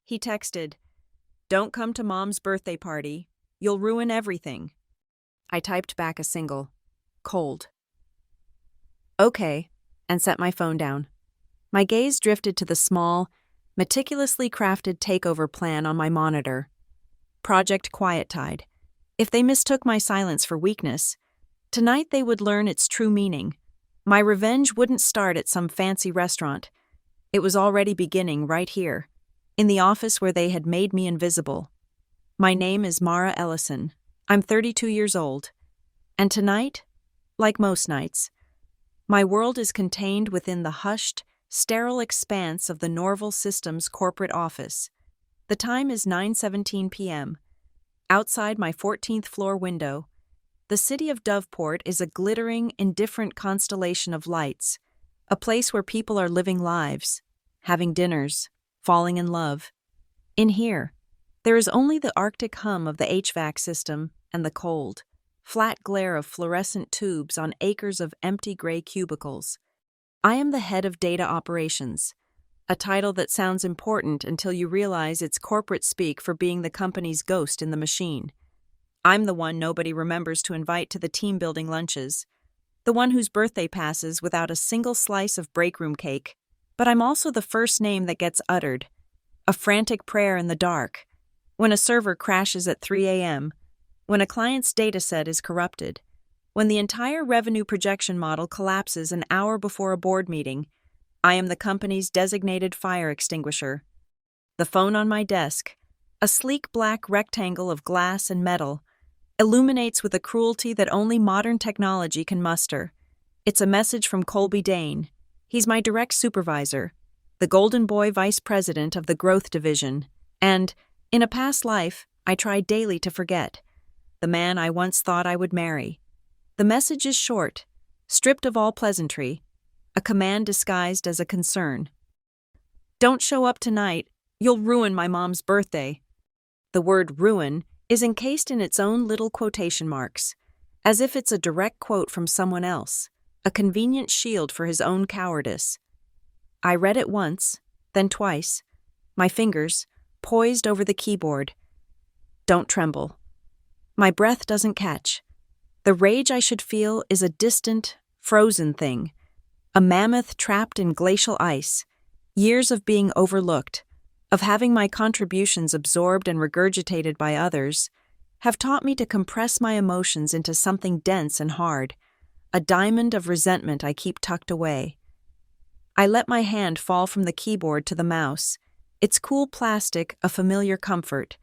He texted, "Don't come to Mom's birthday party. You'll ruin everything." I typed back a single, "Cold." "Okay," and set my phone down. My gaze drifted to the small, meticulously crafted takeover plan on my monitor. Project Quiet Tide. If they mistook my silence for weakness, tonight they would learn its true meaning. My revenge wouldn't start at some fancy restaurant. It was already beginning right here, in the office where they had made me invisible. My name is Mara Ellison. I'm 32 years old. And tonight, like most nights, my world is contained within the hushed, sterile expanse of the Norval Systems corporate office. The time is 9:17 p.m. Outside my 14th floor window, the city of Doveport is a glittering, indifferent constellation of lights, a place where people are living lives, having dinners, falling in love. In here, there is only the Arctic hum of the HVAC system and the cold, flat glare of fluorescent tubes on acres of empty gray cubicles. I am the head of data operations, a title that sounds important until you realize it's corporate speak for being the company's ghost in the machine. I'm the one nobody remembers to invite to the team-building lunches, the one whose birthday passes without a single slice of breakroom cake, but I'm also the first name that gets uttered, a frantic prayer in the dark, when a server crashes at 3 a.m., when a client's dataset is corrupted, when the entire revenue projection model collapses an hour before a board meeting. I am the company's designated fire extinguisher. The phone on my desk, a sleek black rectangle of glass and metal, illuminates with a cruelty that only modern technology can muster. It's a message from Colby Dane. He's my direct supervisor, the Golden Boy Vice President of the Growth Division, and, in a past life, I try daily to forget, the man I once thought I would marry. The message is short, stripped of all pleasantry, a command disguised as a concern. "Don't show up tonight. You'll ruin my mom's birthday." The word ruin is encased in its own little quotation marks, as if it's a direct quote from someone else, a convenient shield for his own cowardice. I read it once, then twice, my fingers poised over the keyboard. Don't tremble. My breath doesn't catch. The rage I should feel is a distant, frozen thing, a mammoth trapped in glacial ice, years of being overlooked, of having my contributions absorbed and regurgitated by others, have taught me to compress my emotions into something dense and hard, a diamond of resentment I keep tucked away. I let my hand fall from the keyboard to the mouse, its cool plastic a familiar comfort.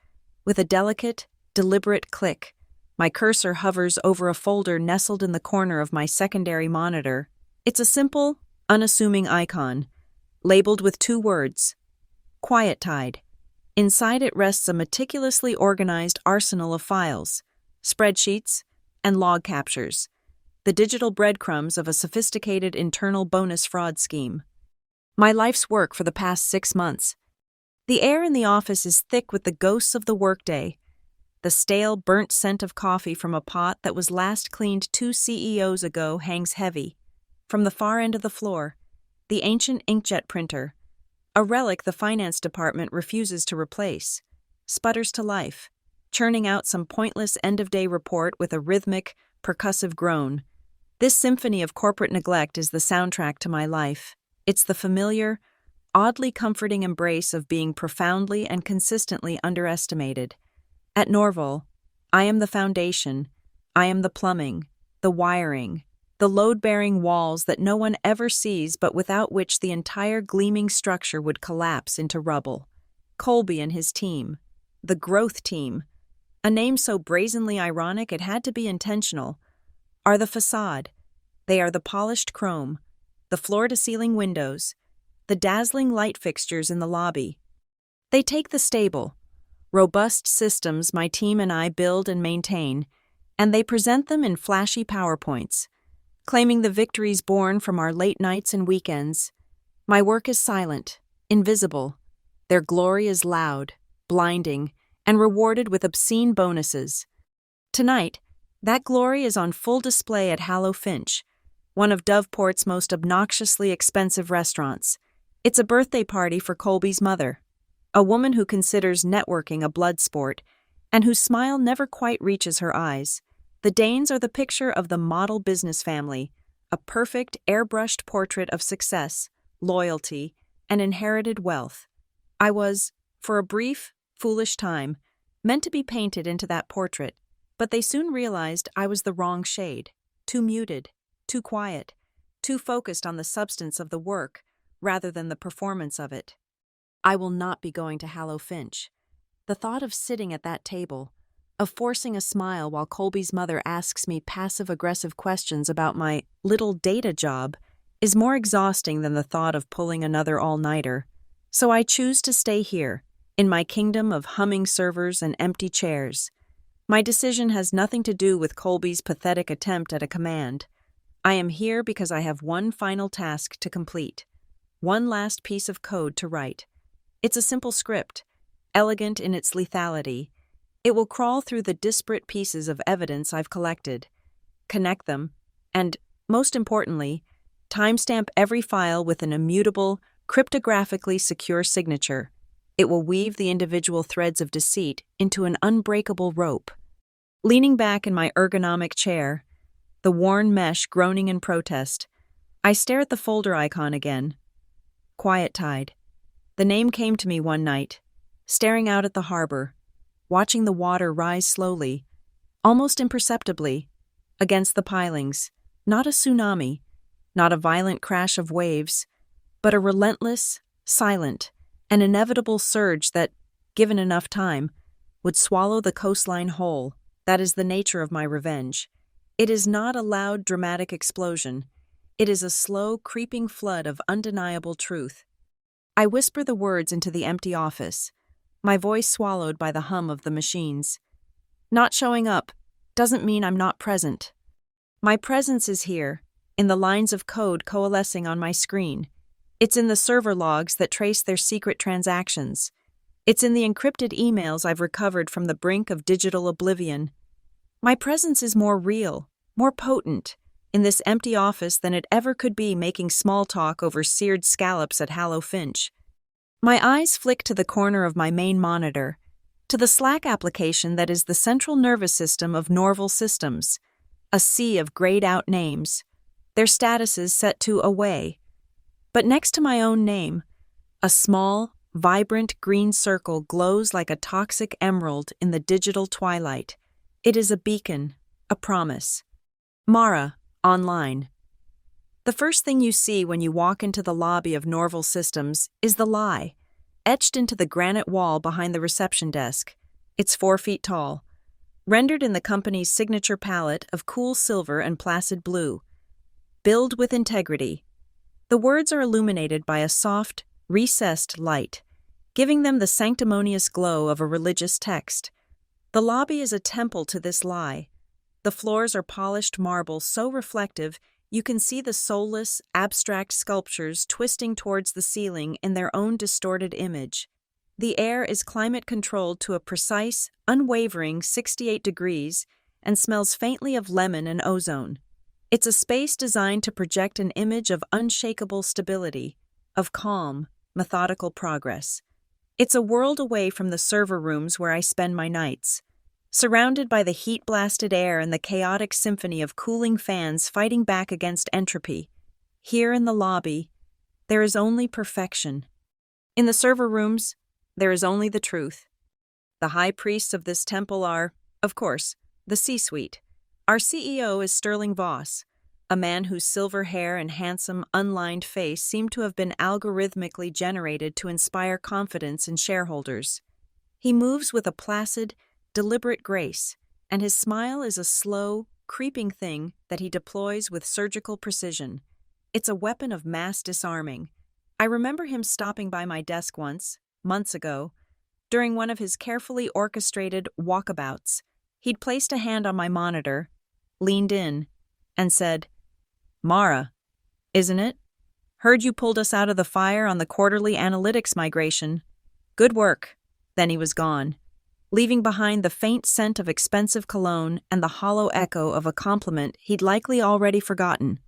With a delicate, deliberate click, my cursor hovers over a folder nestled in the corner of my secondary monitor. It's a simple, unassuming icon, labeled with 2 words, Quiet Tide. Inside it rests a meticulously organized arsenal of files, spreadsheets, and log captures, the digital breadcrumbs of a sophisticated internal bonus fraud scheme. My life's work for the past 6 months. The air in the office is thick with the ghosts of the workday. The stale, burnt scent of coffee from a pot that was last cleaned 2 CEOs ago hangs heavy. From the far end of the floor, the ancient inkjet printer, a relic the finance department refuses to replace, sputters to life, churning out some pointless end-of-day report with a rhythmic, percussive groan. This symphony of corporate neglect is the soundtrack to my life. It's the familiar, oddly comforting embrace of being profoundly and consistently underestimated. At Norval, I am the foundation, I am the plumbing, the wiring, the load-bearing walls that no one ever sees but without which the entire gleaming structure would collapse into rubble. Colby and his team, the growth team, a name so brazenly ironic it had to be intentional, are the facade. They are the polished chrome, the floor-to-ceiling windows, the dazzling light fixtures in the lobby. They take the stable, robust systems my team and I build and maintain, and they present them in flashy PowerPoints, claiming the victories born from our late nights and weekends. My work is silent, invisible. Their glory is loud, blinding, and rewarded with obscene bonuses. Tonight, that glory is on full display at Hallow Finch, one of Doveport's most obnoxiously expensive restaurants. It's a birthday party for Colby's mother. a woman who considers networking a blood sport, and whose smile never quite reaches her eyes. The Danes are the picture of the model business family, a perfect airbrushed portrait of success, loyalty, and inherited wealth. I was, for a brief, foolish time, meant to be painted into that portrait, but they soon realized I was the wrong shade, too muted, too quiet, too focused on the substance of the work rather than the performance of it. I will not be going to Hallow Finch. The thought of sitting at that table, of forcing a smile while Colby's mother asks me passive-aggressive questions about my little data job, is more exhausting than the thought of pulling another all-nighter. So I choose to stay here, in my kingdom of humming servers and empty chairs. My decision has nothing to do with Colby's pathetic attempt at a command. I am here because I have one final task to complete, one last piece of code to write. It's a simple script, elegant in its lethality. It will crawl through the disparate pieces of evidence I've collected, connect them, and, most importantly, timestamp every file with an immutable, cryptographically secure signature. It will weave the individual threads of deceit into an unbreakable rope. Leaning back in my ergonomic chair, the worn mesh groaning in protest, I stare at the folder icon again. Quiet Tide. The name came to me one night, staring out at the harbor, watching the water rise slowly, almost imperceptibly, against the pilings. Not a tsunami, not a violent crash of waves, but a relentless, silent, and inevitable surge that, given enough time, would swallow the coastline whole. That is the nature of my revenge. It is not a loud, dramatic explosion. It is a slow, creeping flood of undeniable truth. I whisper the words into the empty office, my voice swallowed by the hum of the machines. Not showing up doesn't mean I'm not present. My presence is here, in the lines of code coalescing on my screen. It's in the server logs that trace their secret transactions. It's in the encrypted emails I've recovered from the brink of digital oblivion. My presence is more real, more potent, in this empty office than it ever could be making small talk over seared scallops at Hallow Finch. My eyes flick to the corner of my main monitor, to the Slack application that is the central nervous system of Norval Systems, a sea of grayed-out names, their statuses set to away. But next to my own name, a small, vibrant green circle glows like a toxic emerald in the digital twilight. It is a beacon, a promise. Mara, online. The first thing you see when you walk into the lobby of Norval Systems is the lie, etched into the granite wall behind the reception desk. It's 4 feet tall, rendered in the company's signature palette of cool silver and placid blue. Build with integrity. The words are illuminated by a soft, recessed light, giving them the sanctimonious glow of a religious text. The lobby is a temple to this lie. The floors are polished marble so reflective you can see the soulless, abstract sculptures twisting towards the ceiling in their own distorted image. The air is climate-controlled to a precise, unwavering 68 degrees and smells faintly of lemon and ozone. It's a space designed to project an image of unshakable stability, of calm, methodical progress. It's a world away from the server rooms where I spend my nights, surrounded by the heat-blasted air and the chaotic symphony of cooling fans fighting back against entropy. Here in the lobby, there is only perfection. In the server rooms, there is only the truth. The high priests of this temple are, of course, the C-suite. Our CEO is Sterling Voss, a man whose silver hair and handsome, unlined face seem to have been algorithmically generated to inspire confidence in shareholders. He moves with a placid, deliberate grace, and his smile is a slow, creeping thing that he deploys with surgical precision. It's a weapon of mass disarming. I remember him stopping by my desk once, months ago, during one of his carefully orchestrated walkabouts. He'd placed a hand on my monitor, leaned in, and said, "Mara, isn't it? Heard you pulled us out of the fire on the quarterly analytics migration. Good work." Then he was gone, leaving behind the faint scent of expensive cologne and the hollow echo of a compliment he'd likely already forgotten.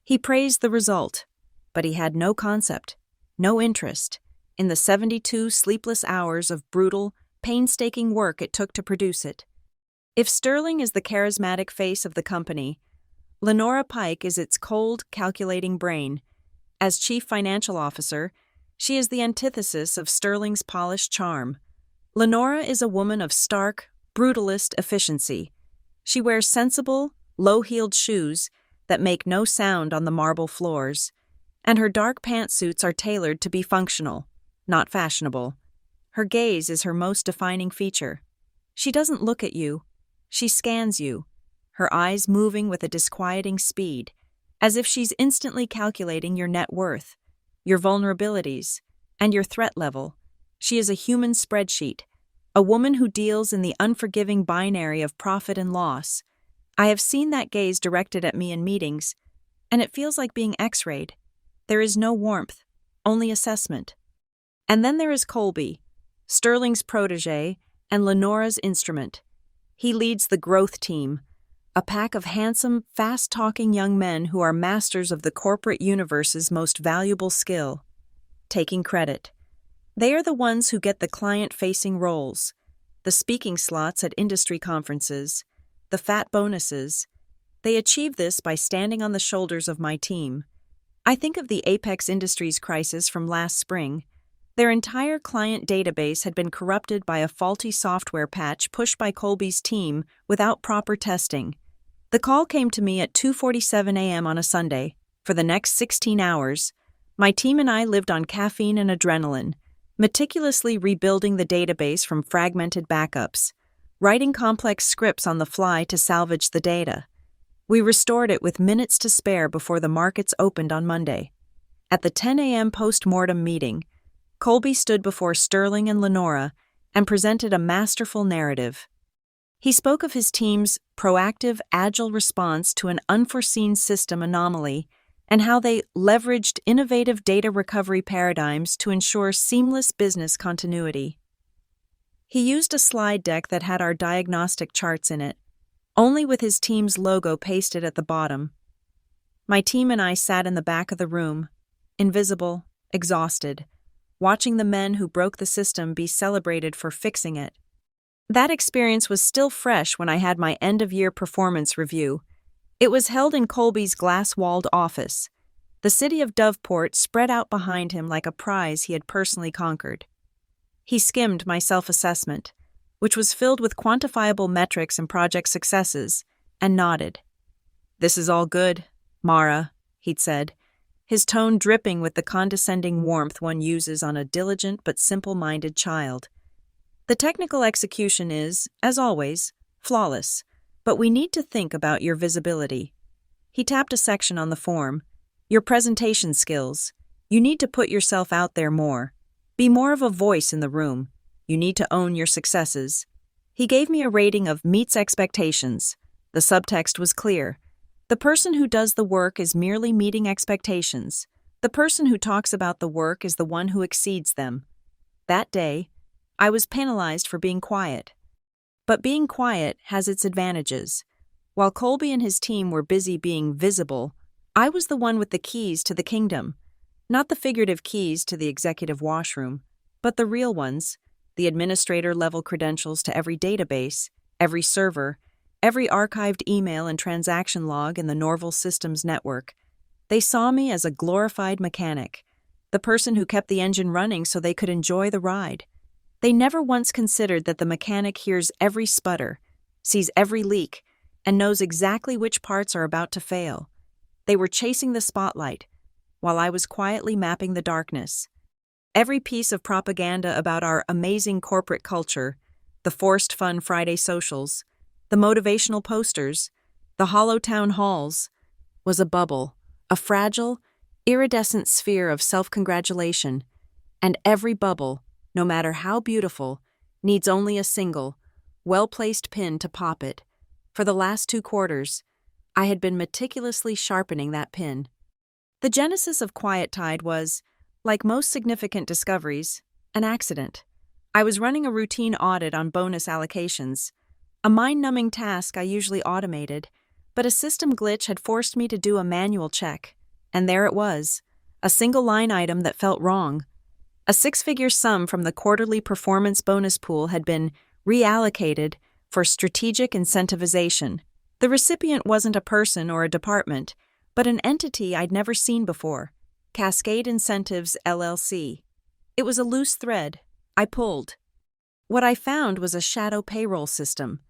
He praised the result, but he had no concept, no interest. in the 72 sleepless hours of brutal, painstaking work it took to produce it. If Sterling is the charismatic face of the company, Lenora Pike is its cold, calculating brain. As chief financial officer, she is the antithesis of Sterling's polished charm. Lenora is a woman of stark, brutalist efficiency. She wears sensible, low-heeled shoes that make no sound on the marble floors, and her dark pantsuits are tailored to be functional, not fashionable. Her gaze is her most defining feature. She doesn't look at you. She scans you, her eyes moving with a disquieting speed, as if she's instantly calculating your net worth, your vulnerabilities, and your threat level. She is a human spreadsheet, a woman who deals in the unforgiving binary of profit and loss. I have seen that gaze directed at me in meetings, and it feels like being X-rayed. There is no warmth, only assessment. And then there is Colby, Sterling's protege and Lenora's instrument. He leads the growth team, a pack of handsome, fast-talking young men who are masters of the corporate universe's most valuable skill, taking credit. They are the ones who get the client-facing roles, the speaking slots at industry conferences, the fat bonuses. They achieve this by standing on the shoulders of my team. I think of the Apex Industries crisis from last spring. Their entire client database had been corrupted by a faulty software patch pushed by Colby's team without proper testing. The call came to me at 2:47 a.m. on a Sunday. For the next 16 hours, my team and I lived on caffeine and adrenaline, meticulously rebuilding the database from fragmented backups, writing complex scripts on the fly to salvage the data. We restored it with minutes to spare before the markets opened on Monday. At the 10 a.m. post-mortem meeting, Colby stood before Sterling and Lenora and presented a masterful narrative. He spoke of his team's proactive, agile response to an unforeseen system anomaly and how they leveraged innovative data recovery paradigms to ensure seamless business continuity. He used a slide deck that had our diagnostic charts in it, only with his team's logo pasted at the bottom. My team and I sat in the back of the room, invisible, exhausted, watching the men who broke the system be celebrated for fixing it. That experience was still fresh when I had my end-of-year performance review. It was held in Colby's glass-walled office, the city of Doveport spread out behind him like a prize he had personally conquered. He skimmed my self-assessment, which was filled with quantifiable metrics and project successes, and nodded. "This is all good, Mara," he'd said, his tone dripping with the condescending warmth one uses on a diligent but simple-minded child. "The technical execution is, as always, flawless, but we need to think about your visibility." He tapped a section on the form. "Your presentation skills. You need to put yourself out there more. Be more of a voice in the room. You need to own your successes." He gave me a rating of meets expectations. The subtext was clear. The person who does the work is merely meeting expectations. The person who talks about the work is the one who exceeds them. That day, I was penalized for being quiet. But being quiet has its advantages. While Colby and his team were busy being visible, I was the one with the keys to the kingdom. Not the figurative keys to the executive washroom, but the real ones, the administrator-level credentials to every database, every server, every archived email and transaction log in the Norval Systems network. They saw me as a glorified mechanic, the person who kept the engine running so they could enjoy the ride. They never once considered that the mechanic hears every sputter, sees every leak, and knows exactly which parts are about to fail. They were chasing the spotlight, while I was quietly mapping the darkness. Every piece of propaganda about our amazing corporate culture, the forced fun Friday socials, the motivational posters, the hollow town halls, was a bubble, a fragile, iridescent sphere of self-congratulation, and every bubble, no matter how beautiful, needs only a single, well-placed pin to pop it. For the last 2 quarters, I had been meticulously sharpening that pin. The genesis of Quiet Tide was, like most significant discoveries, an accident. I was running a routine audit on bonus allocations, a mind-numbing task I usually automated, but a system glitch had forced me to do a manual check, and there it was, a single line item that felt wrong. A six-figure sum from the quarterly performance bonus pool had been reallocated for strategic incentivization. The recipient wasn't a person or a department, but an entity I'd never seen before, Cascade Incentives, LLC. It was a loose thread. I pulled. What I found was a shadow payroll system,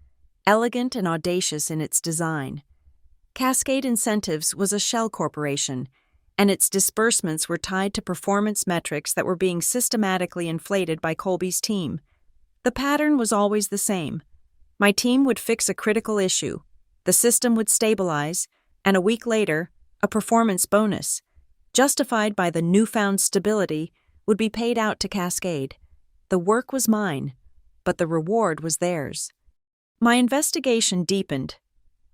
elegant and audacious in its design. Cascade Incentives was a shell corporation, and its disbursements were tied to performance metrics that were being systematically inflated by Colby's team. The pattern was always the same. My team would fix a critical issue, the system would stabilize, and a week later, a performance bonus, justified by the newfound stability, would be paid out to Cascade. The work was mine, but the reward was theirs. My investigation deepened.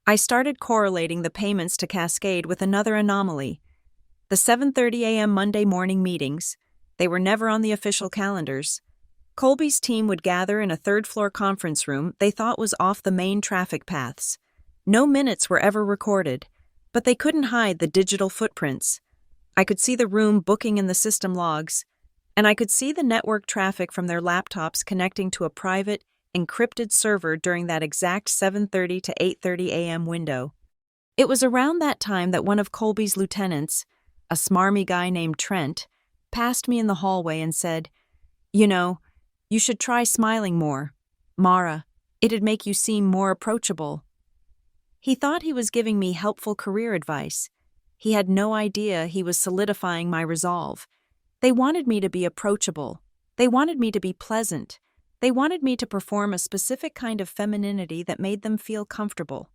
I started correlating the payments to Cascade with another anomaly. The 7:30 a.m. Monday morning meetings, they were never on the official calendars. Colby's team would gather in a third-floor conference room they thought was off the main traffic paths. No minutes were ever recorded, but they couldn't hide the digital footprints. I could see the room booking in the system logs, and I could see the network traffic from their laptops connecting to a private, encrypted server during that exact 7:30 to 8:30 a.m. window. It was around that time that one of Colby's lieutenants, a smarmy guy named Trent, passed me in the hallway and said, "You know, you should try smiling more. Mara, it'd make you seem more approachable." He thought he was giving me helpful career advice. He had no idea he was solidifying my resolve. They wanted me to be approachable. They wanted me to be pleasant. They wanted me to perform a specific kind of femininity that made them feel comfortable.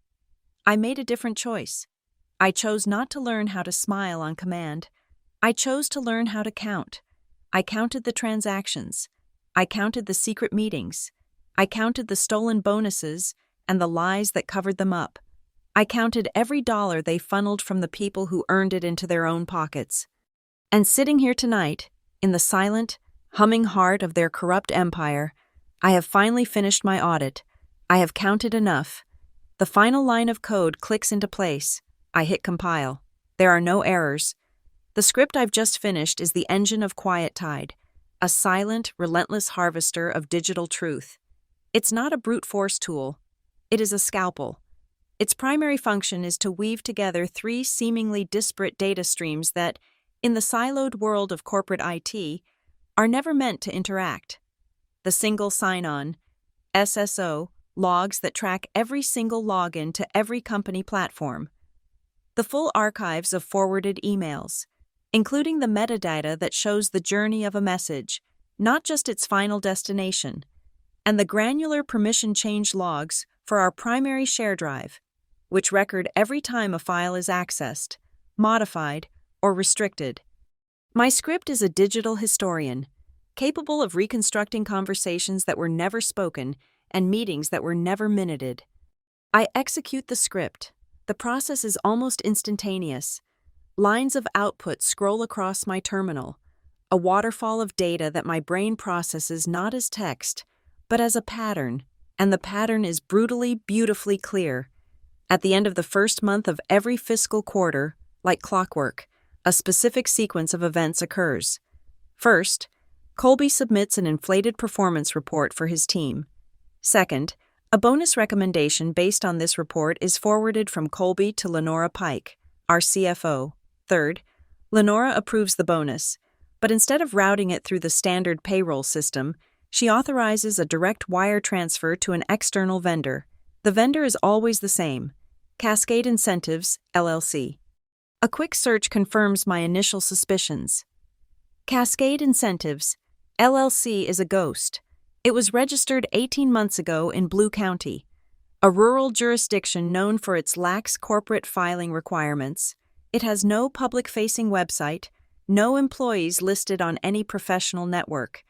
I made a different choice. I chose not to learn how to smile on command. I chose to learn how to count. I counted the transactions. I counted the secret meetings. I counted the stolen bonuses and the lies that covered them up. I counted every dollar they funneled from the people who earned it into their own pockets. And sitting here tonight, in the silent, humming heart of their corrupt empire, I have finally finished my audit. I have counted enough. The final line of code clicks into place. I hit compile. There are no errors. The script I've just finished is the engine of Quiet Tide, a silent, relentless harvester of digital truth. It's not a brute force tool. It is a scalpel. Its primary function is to weave together three seemingly disparate data streams that, in the siloed world of corporate IT, are never meant to interact. The single sign-on, SSO, logs that track every single login to every company platform. The full archives of forwarded emails, including the metadata that shows the journey of a message, not just its final destination, and the granular permission change logs for our primary share drive, which record every time a file is accessed, modified, or restricted. My script is a digital historian, capable of reconstructing conversations that were never spoken and meetings that were never minuted. I execute the script. The process is almost instantaneous. Lines of output scroll across my terminal, a waterfall of data that my brain processes not as text, but as a pattern, and the pattern is brutally, beautifully clear. At the end of the first month of every fiscal quarter, like clockwork, a specific sequence of events occurs. First, Colby submits an inflated performance report for his team. Second, a bonus recommendation based on this report is forwarded from Colby to Lenora Pike, our CFO. Third, Lenora approves the bonus, but instead of routing it through the standard payroll system, she authorizes a direct wire transfer to an external vendor. The vendor is always the same, Cascade Incentives, LLC. A quick search confirms my initial suspicions. Cascade Incentives, LLC is a ghost. It was registered 18 months ago in Blue County, a rural jurisdiction known for its lax corporate filing requirements. It has no public-facing website, no employees listed on any professional network,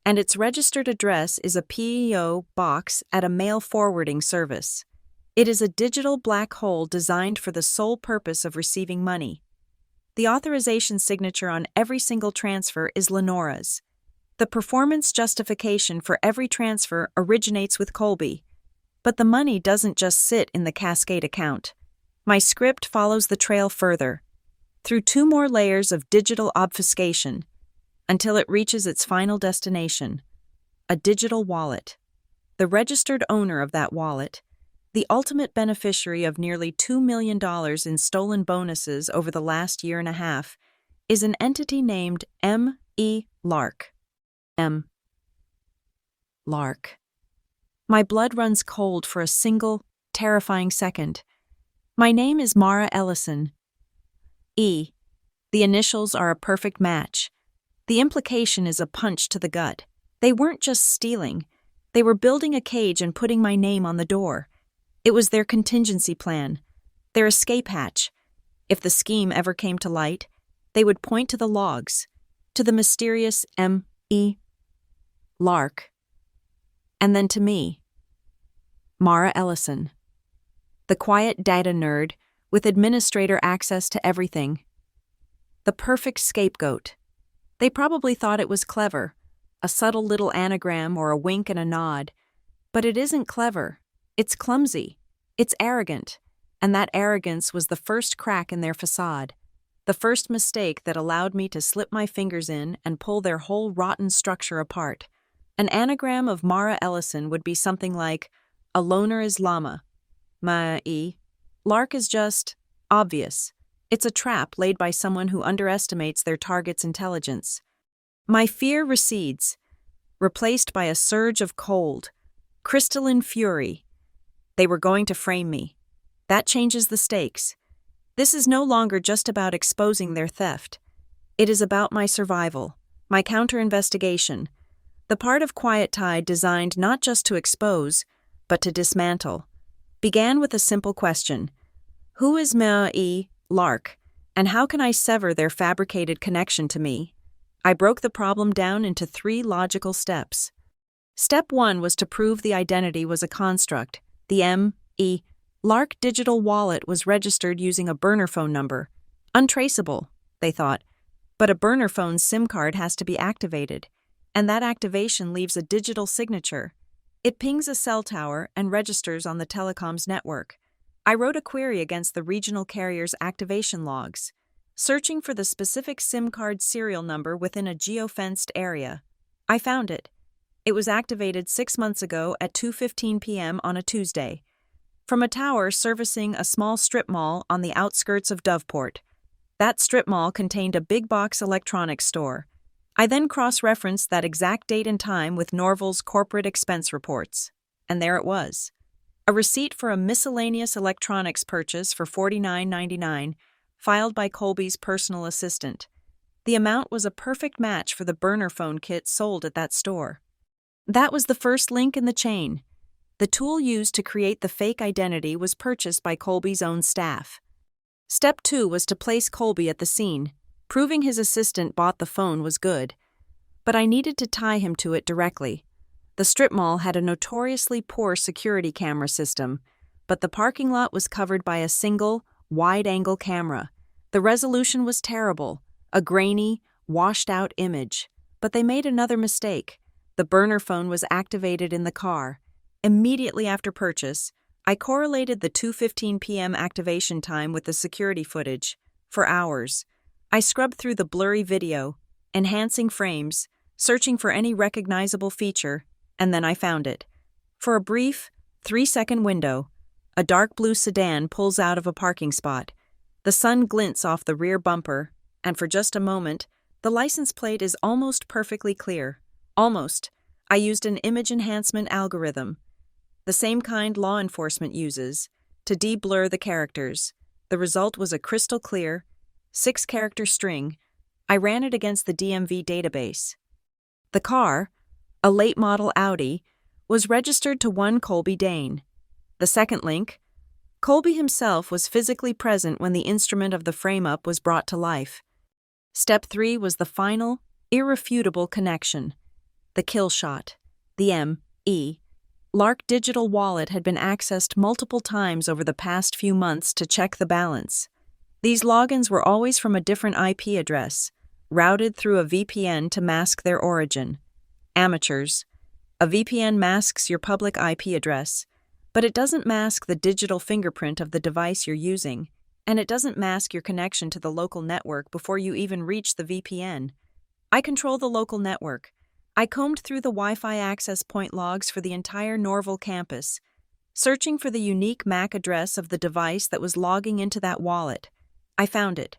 and its registered address is a PEO box at a mail forwarding service. It is a digital black hole designed for the sole purpose of receiving money. The authorization signature on every single transfer is Lenora's. The performance justification for every transfer originates with Colby, but the money doesn't just sit in the Cascade account. My script follows the trail further, through two more layers of digital obfuscation. until it reaches its final destination, a digital wallet. The registered owner of that wallet, the ultimate beneficiary of nearly $2 million in stolen bonuses over the last year and a half, is an entity named M.E. Lark. M. Lark. My blood runs cold for a single, terrifying second. My name is Mara Ellison. E. The initials are a perfect match. The implication is a punch to the gut. They weren't just stealing. They were building a cage and putting my name on the door. It was their contingency plan, their escape hatch. If the scheme ever came to light, they would point to the logs, to the mysterious M.E. Lark, and then to me, Mara Ellison, the quiet data nerd with administrator access to everything. The perfect scapegoat. They probably thought it was clever, a subtle little anagram or a wink and a nod. But it isn't clever. It's clumsy. It's arrogant. And that arrogance was the first crack in their facade, the first mistake that allowed me to slip my fingers in and pull their whole rotten structure apart. An anagram of Mara Ellison would be something like, a loner is llama. Ma-e. Lark is just obvious. It's a trap laid by someone who underestimates their target's intelligence. My fear recedes, replaced by a surge of cold, crystalline fury. They were going to frame me. That changes the stakes. This is no longer just about exposing their theft. It is about my survival, my counter-investigation, the part of Quiet Tide designed not just to expose, but to dismantle. Began with a simple question. Who is M.E. Lark, and how can I sever their fabricated connection to me? I broke the problem down into 3 logical steps. Step 1 was to prove the identity was a construct. The M.E. Lark digital wallet was registered using a burner phone number. Untraceable, they thought. But a burner phone's SIM card has to be activated, and that activation leaves a digital signature. It pings a cell tower and registers on the telecom's network. I wrote a query against the regional carrier's activation logs, searching for the specific SIM card serial number within a geofenced area. I found it. It was activated 6 months ago at 2:15 p.m. on a Tuesday, from a tower servicing a small strip mall on the outskirts of Doveport. That strip mall contained a big-box electronics store. I then cross-referenced that exact date and time with Norval's corporate expense reports. And there it was. A receipt for a miscellaneous electronics purchase for $49.99, filed by Colby's personal assistant. The amount was a perfect match for the burner phone kit sold at that store. That was the first link in the chain. The tool used to create the fake identity was purchased by Colby's own staff. Step 2 was to place Colby at the scene. Proving his assistant bought the phone was good, but I needed to tie him to it directly. The strip mall had a notoriously poor security camera system, but the parking lot was covered by a single, wide-angle camera. The resolution was terrible, a grainy, washed-out image. But they made another mistake. The burner phone was activated in the car. Immediately after purchase, I correlated the 2:15 p.m. activation time with the security footage. For hours, I scrubbed through the blurry video, enhancing frames, searching for any recognizable feature, and then I found it. For a brief, 3-second window, a dark blue sedan pulls out of a parking spot. The sun glints off the rear bumper, and for just a moment, the license plate is almost perfectly clear. Almost. I used an image enhancement algorithm, the same kind law enforcement uses, to de-blur the characters. The result was a crystal clear, 6-character string. I ran it against the DMV database. The car, a late-model Audi, was registered to one Colby Dane. The second link, Colby himself was physically present when the instrument of the frame-up was brought to life. Step 3 was the final, irrefutable connection. The kill shot. The M.E. Lark digital wallet had been accessed multiple times over the past few months to check the balance. These logins were always from a different IP address, routed through a VPN to mask their origin. Amateurs. A VPN masks your public IP address, but it doesn't mask the digital fingerprint of the device you're using, and it doesn't mask your connection to the local network before you even reach the VPN. I control the local network. I combed through the Wi-Fi access point logs for the entire Norval campus, searching for the unique MAC address of the device that was logging into that wallet. I found it.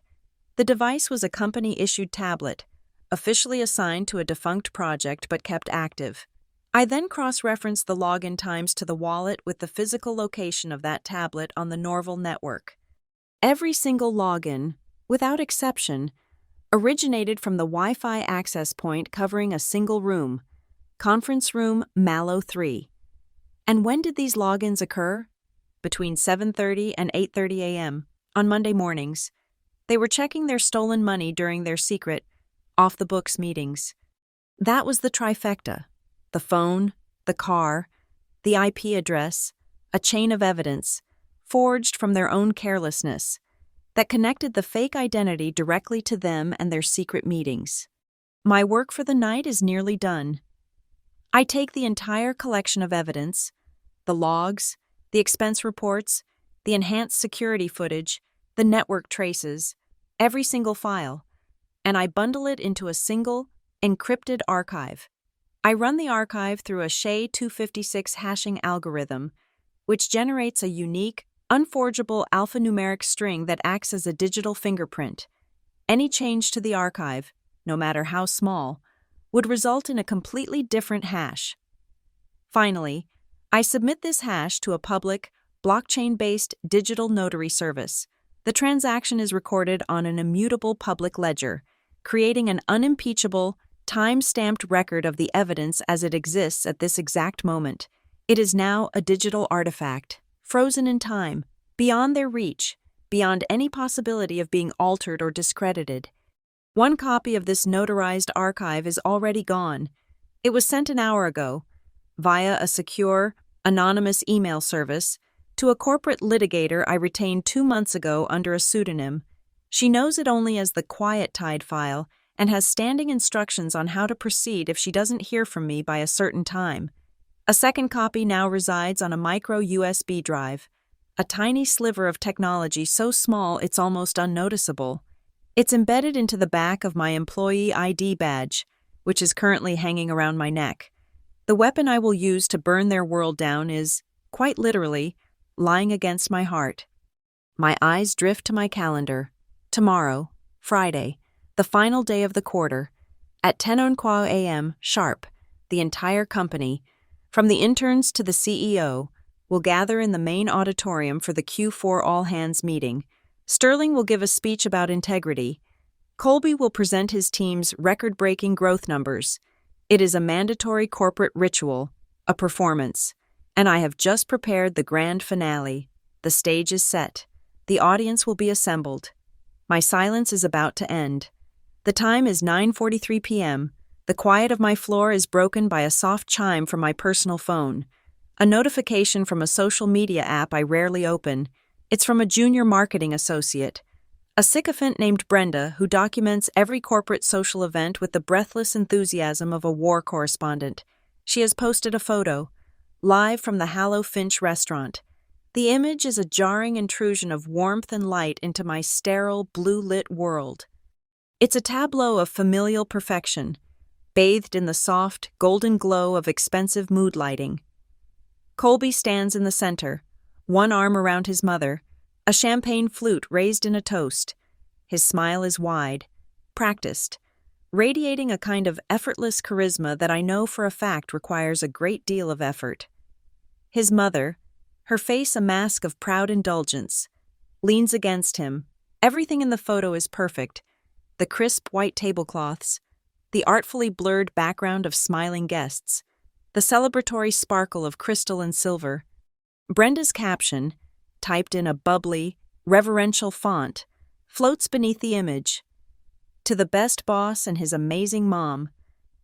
The device was a company-issued tablet, officially assigned to a defunct project but kept active. I then cross-referenced the login times to the wallet with the physical location of that tablet on the Norval network. Every single login, without exception, originated from the Wi-Fi access point covering a single room, conference room Mallow 3. And when did these logins occur? Between 7:30 and 8:30 a.m. on Monday mornings. They were checking their stolen money during their secret, off-the-books meetings. That was the trifecta: the phone, the car, the IP address, a chain of evidence, forged from their own carelessness, that connected the fake identity directly to them and their secret meetings. My work for the night is nearly done. I take the entire collection of evidence, the logs, the expense reports, the enhanced security footage, the network traces, every single file, and I bundle it into a single, encrypted archive. I run the archive through a SHA-256 hashing algorithm, which generates a unique, unforgeable alphanumeric string that acts as a digital fingerprint. Any change to the archive, no matter how small, would result in a completely different hash. Finally, I submit this hash to a public, blockchain-based digital notary service. The transaction is recorded on an immutable public ledger, creating an unimpeachable, time-stamped record of the evidence as it exists at this exact moment. It is now a digital artifact, frozen in time, beyond their reach, beyond any possibility of being altered or discredited. One copy of this notarized archive is already gone. It was sent an hour ago, via a secure, anonymous email service, to a corporate litigator I retained 2 months ago under a pseudonym. She knows it only as the Quiet Tide file and has standing instructions on how to proceed if she doesn't hear from me by a certain time. A second copy now resides on a micro USB drive, a tiny sliver of technology so small it's almost unnoticeable. It's embedded into the back of my employee ID badge, which is currently hanging around my neck. The weapon I will use to burn their world down is, quite literally, lying against my heart. My eyes drift to my calendar. Tomorrow, Friday, the final day of the quarter, at 10:00 a.m. sharp, the entire company, from the interns to the CEO, will gather in the main auditorium for the Q4 all-hands meeting. Sterling will give a speech about integrity. Colby will present his team's record-breaking growth numbers. It is a mandatory corporate ritual, a performance, and I have just prepared the grand finale. The stage is set. The audience will be assembled. My silence is about to end. The time is 9:43 p.m. The quiet of my floor is broken by a soft chime from my personal phone. A notification from a social media app I rarely open. It's from a junior marketing associate, a sycophant named Brenda who documents every corporate social event with the breathless enthusiasm of a war correspondent. She has posted a photo, live from the Hallow Finch restaurant. The image is a jarring intrusion of warmth and light into my sterile, blue-lit world. It's a tableau of familial perfection, bathed in the soft, golden glow of expensive mood lighting. Colby stands in the center, one arm around his mother, a champagne flute raised in a toast. His smile is wide, practiced, radiating a kind of effortless charisma that I know for a fact requires a great deal of effort. His mother, her face a mask of proud indulgence, leans against him. Everything in the photo is perfect. The crisp white tablecloths, the artfully blurred background of smiling guests, the celebratory sparkle of crystal and silver. Brenda's caption, typed in a bubbly, reverential font, floats beneath the image. To the best boss and his amazing mom,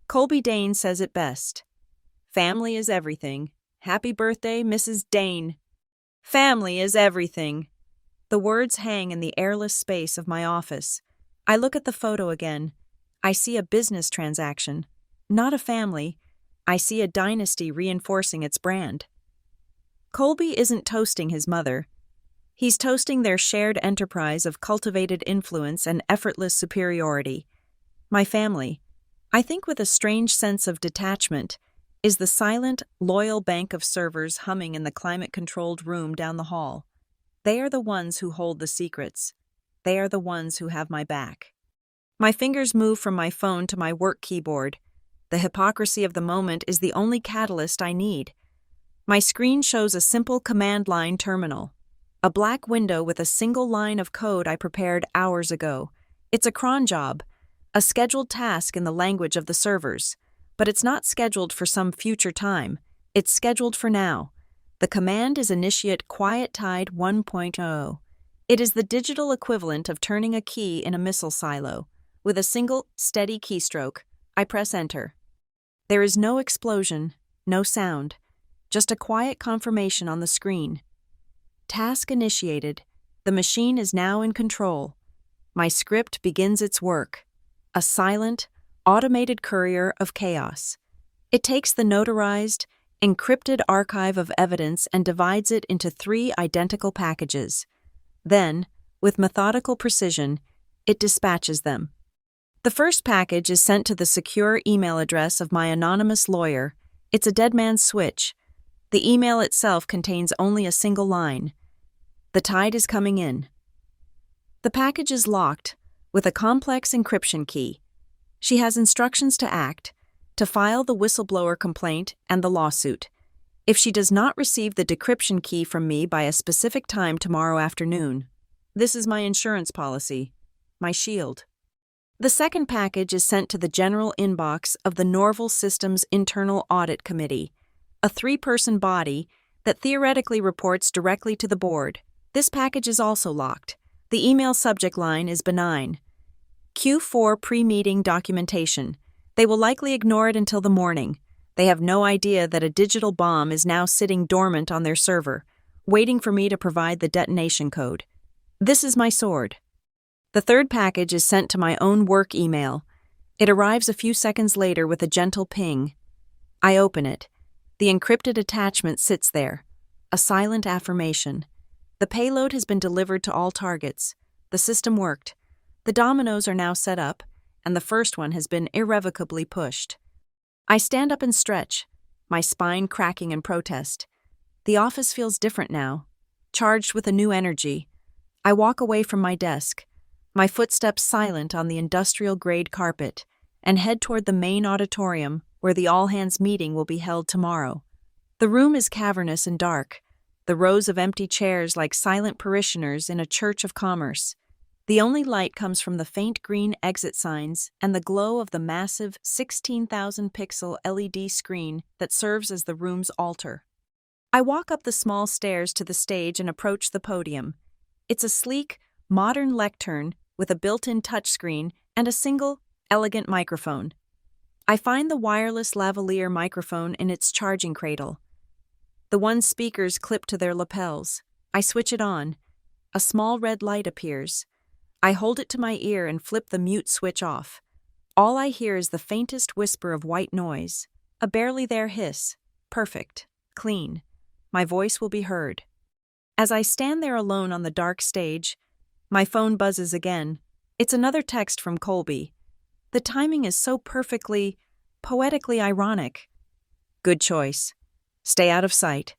Colby Dane says it best. Family is everything. Happy birthday, Mrs. Dane. Family is everything. The words hang in the airless space of my office. I look at the photo again. I see a business transaction, not a family. I see a dynasty reinforcing its brand. Colby isn't toasting his mother. He's toasting their shared enterprise of cultivated influence and effortless superiority. My family, I think with a strange sense of detachment, is the silent, loyal bank of servers humming in the climate-controlled room down the hall. They are the ones who hold the secrets. They are the ones who have my back. My fingers move from my phone to my work keyboard. The hypocrisy of the moment is the only catalyst I need. My screen shows a simple command line terminal. A black window with a single line of code I prepared hours ago. It's a cron job, a scheduled task in the language of the servers. But it's not scheduled for some future time. It's scheduled for now. The command is initiate Quiet Tide 1.0. It is the digital equivalent of turning a key in a missile silo. With a single, steady keystroke, I press enter. There is no explosion, no sound, just a quiet confirmation on the screen. Task initiated. The machine is now in control. My script begins its work. A silent, automated courier of chaos. It takes the notarized, encrypted archive of evidence and divides it into 3 identical packages. Then, with methodical precision, it dispatches them. The first package is sent to the secure email address of my anonymous lawyer. It's a dead man's switch. The email itself contains only a single line. The tide is coming in. The package is locked, with a complex encryption key. She has instructions to act, to file the whistleblower complaint and the lawsuit. If she does not receive the decryption key from me by a specific time tomorrow afternoon, this is my insurance policy, my shield. The second package is sent to the general inbox of the Norval Systems Internal Audit Committee, a 3-person body that theoretically reports directly to the board. This package is also locked. The email subject line is benign. Q4 pre-meeting documentation. They will likely ignore it until the morning. They have no idea that a digital bomb is now sitting dormant on their server, waiting for me to provide the detonation code. This is my sword. The third package is sent to my own work email. It arrives a few seconds later with a gentle ping. I open it. The encrypted attachment sits there. A silent affirmation. The payload has been delivered to all targets. The system worked. The dominoes are now set up, and the first one has been irrevocably pushed. I stand up and stretch, my spine cracking in protest. The office feels different now, charged with a new energy. I walk away from my desk, my footsteps silent on the industrial-grade carpet, and head toward the main auditorium where the all-hands meeting will be held tomorrow. The room is cavernous and dark, the rows of empty chairs like silent parishioners in a church of commerce. The only light comes from the faint green exit signs and the glow of the massive 16,000-pixel LED screen that serves as the room's altar. I walk up the small stairs to the stage and approach the podium. It's a sleek, modern lectern with a built-in touchscreen and a single, elegant microphone. I find the wireless lavalier microphone in its charging cradle. The one's speakers clip to their lapels. I switch it on. A small red light appears. I hold it to my ear and flip the mute switch off. All I hear is the faintest whisper of white noise, a barely there hiss. Perfect. Clean. My voice will be heard. As I stand there alone on the dark stage, my phone buzzes again. It's another text from Colby. The timing is so perfectly, poetically ironic. Good choice. Stay out of sight.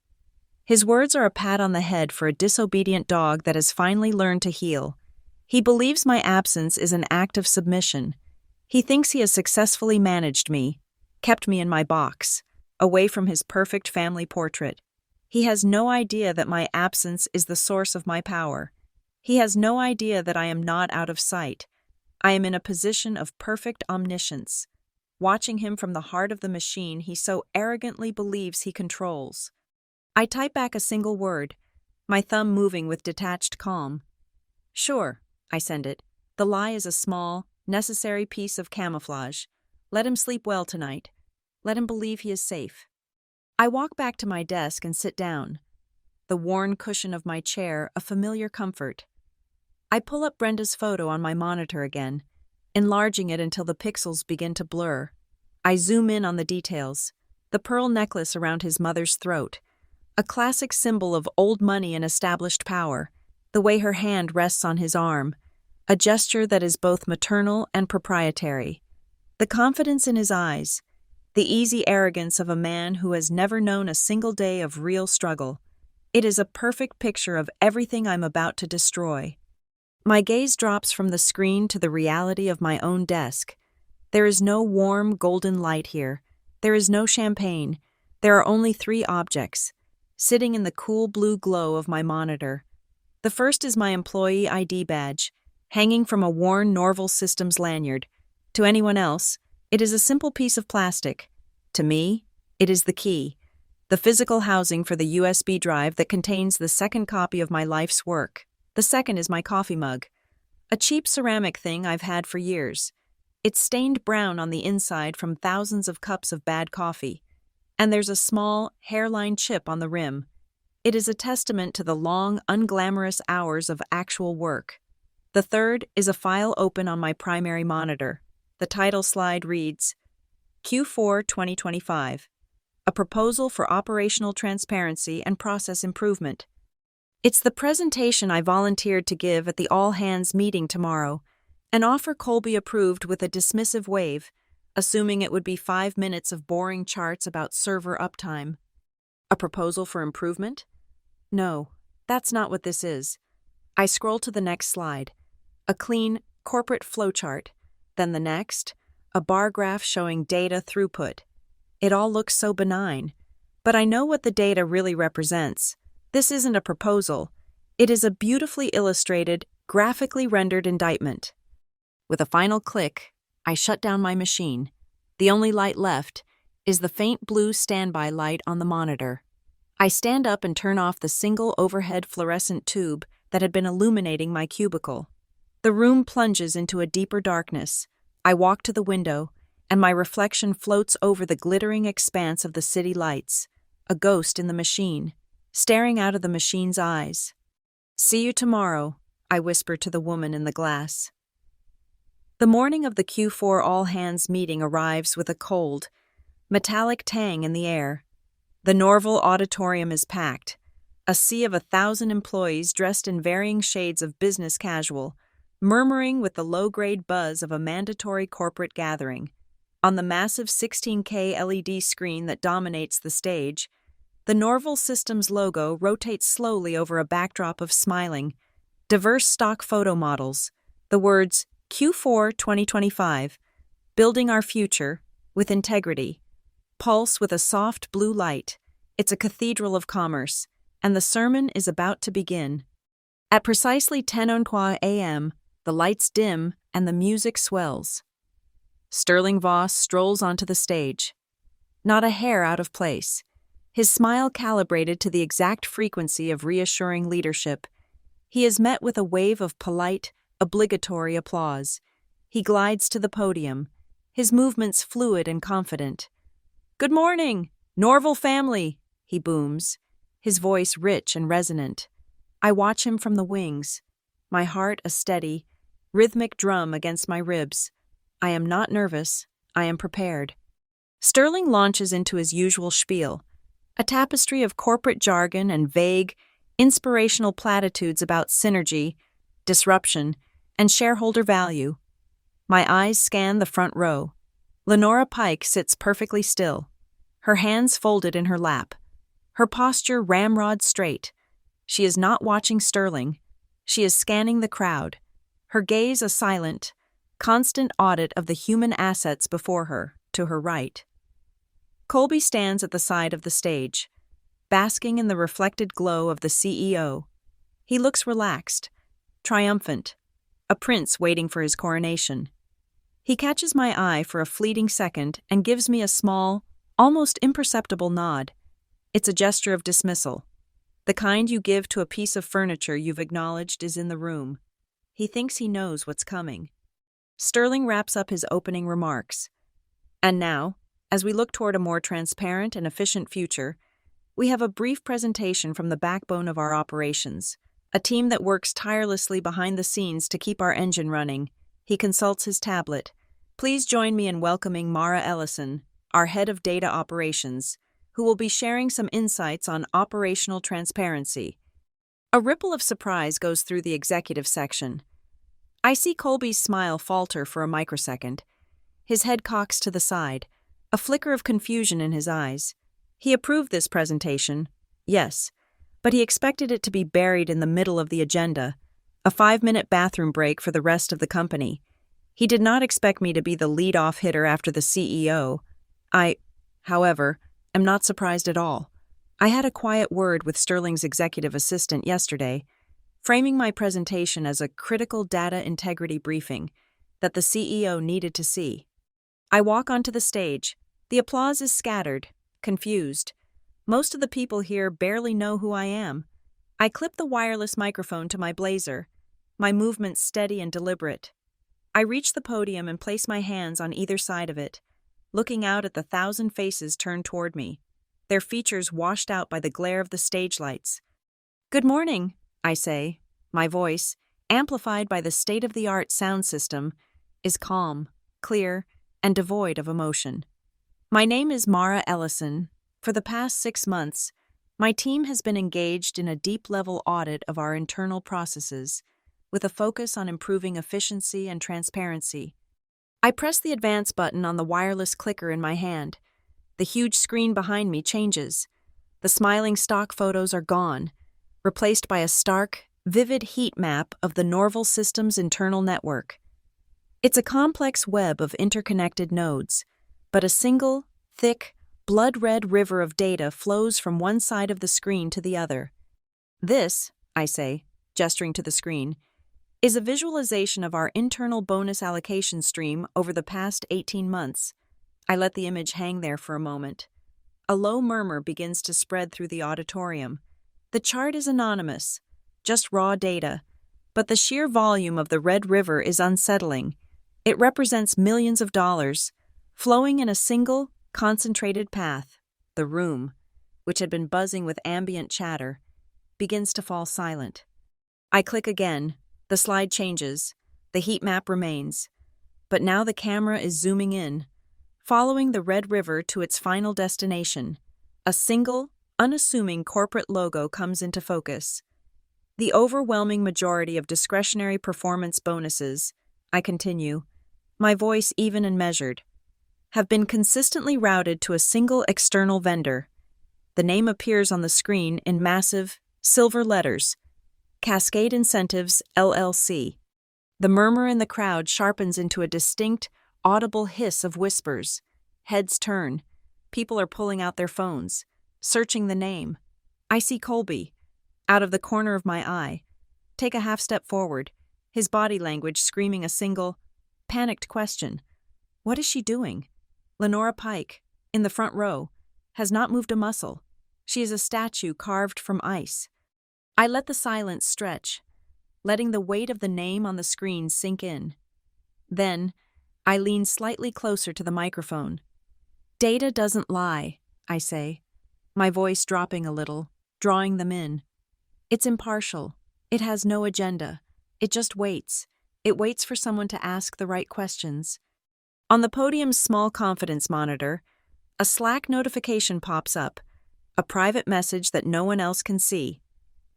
His words are a pat on the head for a disobedient dog that has finally learned to heel. He believes my absence is an act of submission. He thinks he has successfully managed me, kept me in my box, away from his perfect family portrait. He has no idea that my absence is the source of my power. He has no idea that I am not out of sight. I am in a position of perfect omniscience, watching him from the heart of the machine he so arrogantly believes he controls. I type back a single word, my thumb moving with detached calm. Sure. I send it. The lie is a small, necessary piece of camouflage. Let him sleep well tonight. Let him believe he is safe. I walk back to my desk and sit down. The worn cushion of my chair a familiar comfort. I pull up Brenda's photo on my monitor again, enlarging it until the pixels begin to blur. I zoom in on the details. The pearl necklace around his mother's throat. A classic symbol of old money and established power. The way her hand rests on his arm. A gesture that is both maternal and proprietary. The confidence in his eyes, the easy arrogance of a man who has never known a single day of real struggle. It is a perfect picture of everything I'm about to destroy. My gaze drops from the screen to the reality of my own desk. There is no warm, golden light here. There is no champagne. There are only 3 objects, sitting in the cool blue glow of my monitor. The first is my employee ID badge, hanging from a worn Norval Systems lanyard. To anyone else, it is a simple piece of plastic. To me, it is the key, the physical housing for the USB drive that contains the second copy of my life's work. The second is my coffee mug, a cheap ceramic thing I've had for years. It's stained brown on the inside from thousands of cups of bad coffee, and there's a small, hairline chip on the rim. It is a testament to the long, unglamorous hours of actual work. The third is a file open on my primary monitor. The title slide reads, Q4 2025, a proposal for operational transparency and process improvement. It's the presentation I volunteered to give at the all-hands meeting tomorrow, an offer Colby approved with a dismissive wave, assuming it would be 5 minutes of boring charts about server uptime. A proposal for improvement? No, that's not what this is. I scroll to the next slide. A clean, corporate flowchart. Then the next, a bar graph showing data throughput. It all looks so benign. But I know what the data really represents. This isn't a proposal. It is a beautifully illustrated, graphically rendered indictment. With a final click, I shut down my machine. The only light left is the faint blue standby light on the monitor. I stand up and turn off the single overhead fluorescent tube that had been illuminating my cubicle. The room plunges into a deeper darkness. I walk to the window, and my reflection floats over the glittering expanse of the city lights, a ghost in the machine, staring out of the machine's eyes. "See you tomorrow," I whisper to the woman in the glass. The morning of the Q4 all-hands meeting arrives with a cold, metallic tang in the air. The Norval auditorium is packed, a sea of 1,000 employees dressed in varying shades of business casual, murmuring with the low-grade buzz of a mandatory corporate gathering. On the massive 16K LED screen that dominates the stage, the Norval Systems logo rotates slowly over a backdrop of smiling, diverse stock photo models. The words, Q4 2025, Building Our Future, with Integrity, pulse with a soft blue light. It's a cathedral of commerce, and the sermon is about to begin. At precisely 10:03 a.m., the lights dim and the music swells. Sterling Voss strolls onto the stage. Not a hair out of place. His smile calibrated to the exact frequency of reassuring leadership. He is met with a wave of polite, obligatory applause. He glides to the podium, his movements fluid and confident. "Good morning, Norval family," he booms, his voice rich and resonant. I watch him from the wings, my heart a steady, rhythmic drum against my ribs. I am not nervous, I am prepared. Sterling launches into his usual spiel, a tapestry of corporate jargon and vague, inspirational platitudes about synergy, disruption, and shareholder value. My eyes scan the front row. Lenora Pike sits perfectly still, her hands folded in her lap, her posture ramrod straight. She is not watching Sterling. She is scanning the crowd, her gaze a silent, constant audit of the human assets before her, to her right. Colby stands at the side of the stage, basking in the reflected glow of the CEO. He looks relaxed, triumphant, a prince waiting for his coronation. He catches my eye for a fleeting second and gives me a small, almost imperceptible nod. It's a gesture of dismissal, the kind you give to a piece of furniture you've acknowledged is in the room. He thinks he knows what's coming. Sterling wraps up his opening remarks. And now, as we look toward a more transparent and efficient future, we have a brief presentation from the backbone of our operations, a team that works tirelessly behind the scenes to keep our engine running. He consults his tablet. Please join me in welcoming Mara Ellison, our head of data operations, who will be sharing some insights on operational transparency. A ripple of surprise goes through the executive section. I see Colby's smile falter for a microsecond. His head cocks to the side, a flicker of confusion in his eyes. He approved this presentation, yes, but he expected it to be buried in the middle of the agenda, a 5-minute bathroom break for the rest of the company. He did not expect me to be the lead-off hitter after the CEO. I, however, am not surprised at all. I had a quiet word with Sterling's executive assistant yesterday, framing my presentation as a critical data integrity briefing that the CEO needed to see. I walk onto the stage. The applause is scattered, confused. Most of the people here barely know who I am. I clip the wireless microphone to my blazer, my movements steady and deliberate. I reach the podium and place my hands on either side of it, looking out at the 1,000 faces turned toward me, their features washed out by the glare of the stage lights. "Good morning," I say. My voice, amplified by the state-of-the-art sound system, is calm, clear, and devoid of emotion. My name is Mara Ellison. For the past 6 months, my team has been engaged in a deep-level audit of our internal processes, with a focus on improving efficiency and transparency. I press the advance button on the wireless clicker in my hand. The huge screen behind me changes. The smiling stock photos are gone, replaced by a stark, vivid heat map of the Norval system's internal network. It's a complex web of interconnected nodes, but a single, thick, blood-red river of data flows from one side of the screen to the other. This, I say, gesturing to the screen, is a visualization of our internal bonus allocation stream over the past 18 months. I let the image hang there for a moment. A low murmur begins to spread through the auditorium. The chart is anonymous, just raw data, but the sheer volume of the Red River is unsettling. It represents millions of dollars, flowing in a single, concentrated path. The room, which had been buzzing with ambient chatter, begins to fall silent. I click again. The slide changes. The heat map remains. But now the camera is zooming in, following the Red River to its final destination. A single, unassuming corporate logo comes into focus. The overwhelming majority of discretionary performance bonuses, I continue, my voice even and measured, have been consistently routed to a single external vendor. The name appears on the screen in massive, silver letters, Cascade Incentives, LLC. The murmur in the crowd sharpens into a distinct, audible hiss of whispers. Heads turn. People are pulling out their phones, searching the name. I see Colby, out of the corner of my eye, take a half step forward, his body language screaming a single, panicked question. What is she doing? Lenora Pike, in the front row, has not moved a muscle. She is a statue carved from ice. I let the silence stretch, letting the weight of the name on the screen sink in. Then, I lean slightly closer to the microphone. Data doesn't lie, I say, my voice dropping a little, drawing them in. It's impartial. It has no agenda. It just waits. It waits for someone to ask the right questions. On the podium's small confidence monitor, a Slack notification pops up, a private message that no one else can see.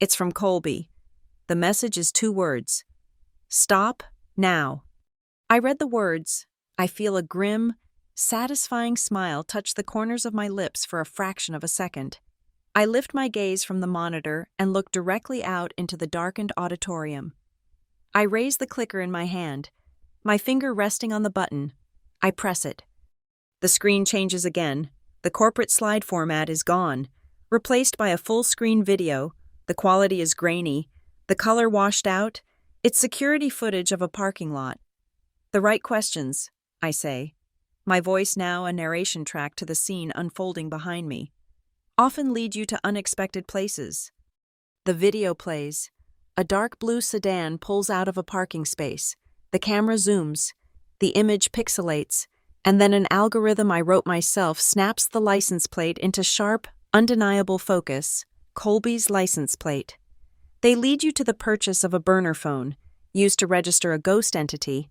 It's from Colby. The message is 2 words. Stop now. I read the words. I feel a grim, satisfying smile touch the corners of my lips for a fraction of a second. I lift my gaze from the monitor and look directly out into the darkened auditorium. I raise the clicker in my hand, my finger resting on the button. I press it. The screen changes again. The corporate slide format is gone, replaced by a full-screen video. The quality is grainy, the color washed out. It's security footage of a parking lot. The right questions, I say, my voice now a narration track to the scene unfolding behind me, often lead you to unexpected places. The video plays. A dark blue sedan pulls out of a parking space. The camera zooms. The image pixelates, and then an algorithm I wrote myself snaps the license plate into sharp, undeniable focus. Colby's license plate. They lead you to the purchase of a burner phone, used to register a ghost entity.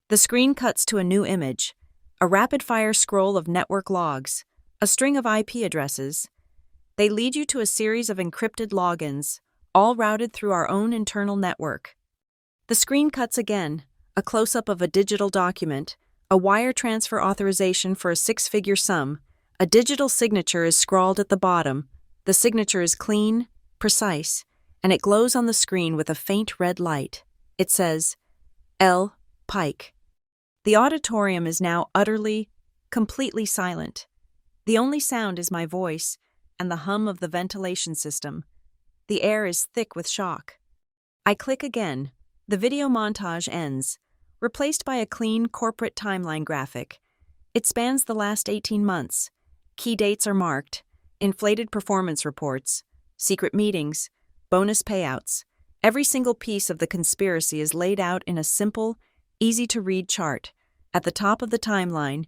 The screen cuts to a new image, a rapid-fire scroll of network logs, a string of IP addresses. They lead you to a series of encrypted logins, all routed through our own internal network. The screen cuts again, a close-up of a digital document, A wire transfer authorization for a six-figure sum. A digital signature is scrawled at the bottom. The signature is clean, precise, and it glows on the screen with a faint red light. It says, L. Pike. The auditorium is now utterly, completely silent. The only sound is my voice and the hum of the ventilation system. The air is thick with shock. I click again. The video montage ends, replaced by a clean corporate timeline graphic. It spans the last 18 months. Key dates are marked, inflated performance reports, secret meetings, bonus payouts. Every single piece of the conspiracy is laid out in a simple, easy-to-read chart. At the top of the timeline,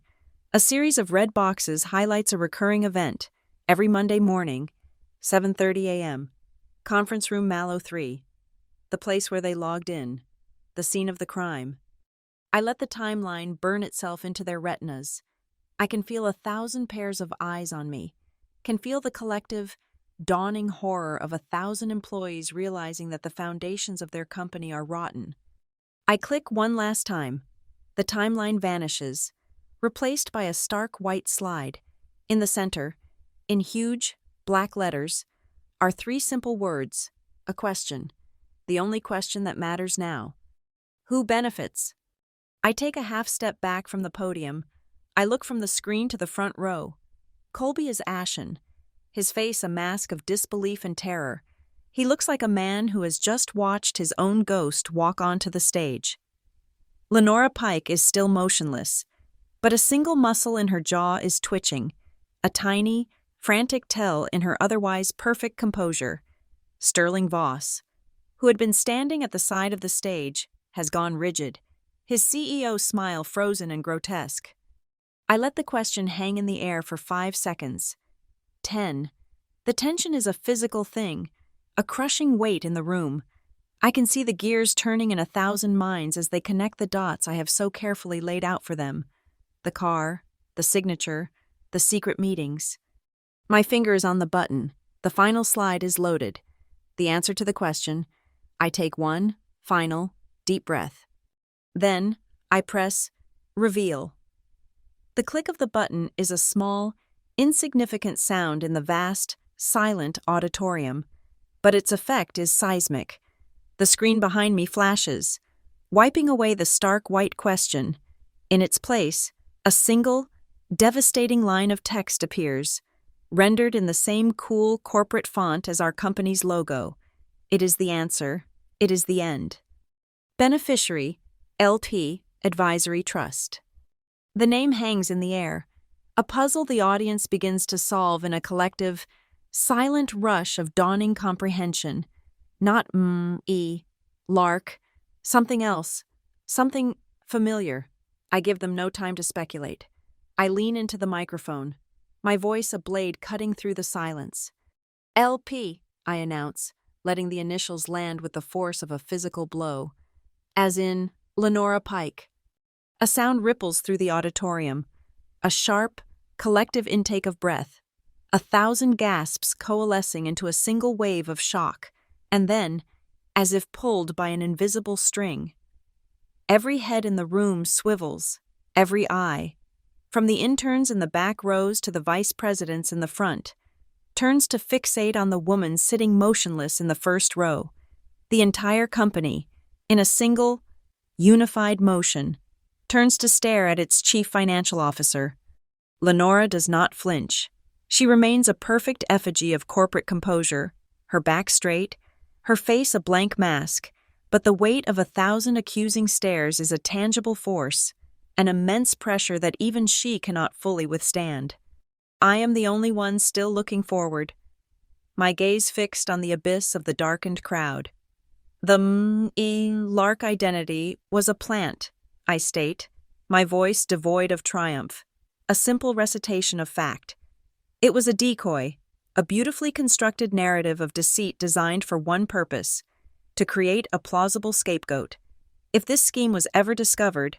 a series of red boxes highlights a recurring event every Monday morning, 7:30 a.m. Conference room Mallow 3, the place where they logged in, the scene of the crime. I let the timeline burn itself into their retinas. I can feel 1,000 pairs of eyes on me, can feel the collective, dawning horror of 1,000 employees realizing that the foundations of their company are rotten. I click one last time. The timeline vanishes, replaced by a stark white slide. In the center, in huge, black letters, are three simple words, a question, the only question that matters now. Who benefits? I take a half step back from the podium. I look from the screen to the front row. Colby is ashen, his face a mask of disbelief and terror. He looks like a man who has just watched his own ghost walk onto the stage. Lenora Pike is still motionless, but a single muscle in her jaw is twitching, a tiny, frantic tell in her otherwise perfect composure. Sterling Voss, who had been standing at the side of the stage, has gone rigid, his CEO smile frozen and grotesque. I let the question hang in the air for 5 seconds. 10. The tension is a physical thing, a crushing weight in the room. I can see the gears turning in 1,000 minds as they connect the dots I have so carefully laid out for them. The car, the signature, the secret meetings. My finger is on the button. The final slide is loaded. The answer to the question. I take one final, deep breath. Then, I press reveal. The click of the button is a small, insignificant sound in the vast, silent auditorium, but its effect is seismic. The screen behind me flashes, wiping away the stark white question. In its place, a single, devastating line of text appears, rendered in the same cool corporate font as our company's logo. It is the answer. It is the end. Beneficiary, LP Advisory Trust. The name hangs in the air, a puzzle the audience begins to solve in a collective, silent rush of dawning comprehension. Not lark, something else, something familiar. I give them no time to speculate. I lean into the microphone, my voice a blade cutting through the silence. LP, I announce, letting the initials land with the force of a physical blow. As in, Lenora Pike. A sound ripples through the auditorium, a sharp, collective intake of breath, 1,000 gasps coalescing into a single wave of shock, and then, as if pulled by an invisible string, every head in the room swivels, every eye, from the interns in the back rows to the vice presidents in the front, turns to fixate on the woman sitting motionless in the first row. The entire company, in a single, unified motion, turns to stare at its chief financial officer. Lenora does not flinch. She remains a perfect effigy of corporate composure, her back straight, her face a blank mask, but the weight of 1,000 accusing stares is a tangible force, an immense pressure that even she cannot fully withstand. I am the only one still looking forward, my gaze fixed on the abyss of the darkened crowd. The lark identity was a plant, I state, my voice devoid of triumph, a simple recitation of fact. It was a decoy, a beautifully constructed narrative of deceit designed for one purpose, to create a plausible scapegoat. If this scheme was ever discovered,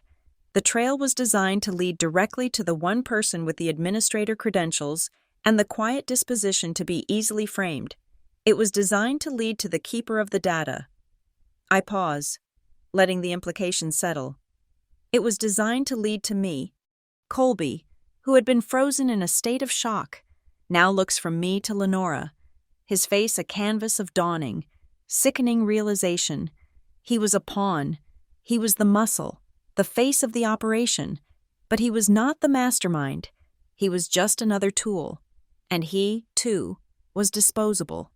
the trail was designed to lead directly to the one person with the administrator credentials and the quiet disposition to be easily framed. It was designed to lead to the keeper of the data. I pause, letting the implication settle. It was designed to lead to me. Colby, who had been frozen in a state of shock, now looks from me to Lenora, his face a canvas of dawning, sickening realization. He was a pawn. He was the muscle, the face of the operation, but he was not the mastermind. He was just another tool, and he, too, was disposable.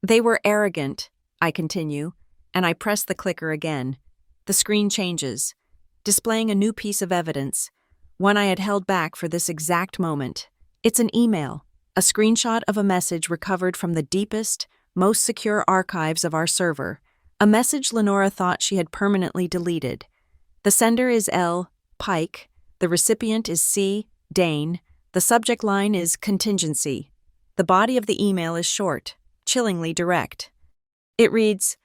They were arrogant, I continue, and I press the clicker again. The screen changes, displaying a new piece of evidence, one I had held back for this exact moment. It's an email, a screenshot of a message recovered from the deepest, most secure archives of our server, a message Lenora thought she had permanently deleted. The sender is L. Pike, the recipient is C. Dane, the subject line is contingency. The body of the email is short, chillingly direct. It reads,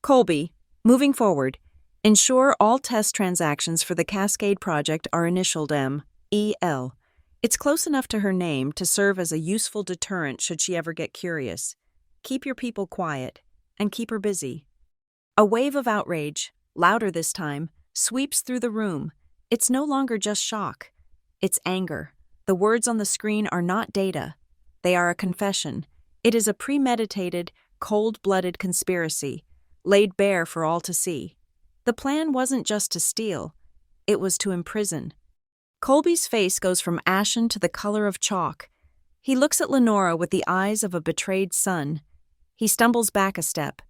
Colby, moving forward, ensure all test transactions for the Cascade project are initialed M.E.L. It's close enough to her name to serve as a useful deterrent should she ever get curious. Keep your people quiet, and keep her busy. A wave of outrage, louder this time, sweeps through the room. It's no longer just shock. It's anger. The words on the screen are not data. They are a confession. It is a premeditated, cold-blooded conspiracy, laid bare for all to see. The plan wasn't just to steal. It was to imprison. Colby's face goes from ashen to the color of chalk. He looks at Lenora with the eyes of a betrayed son. He stumbles back a step,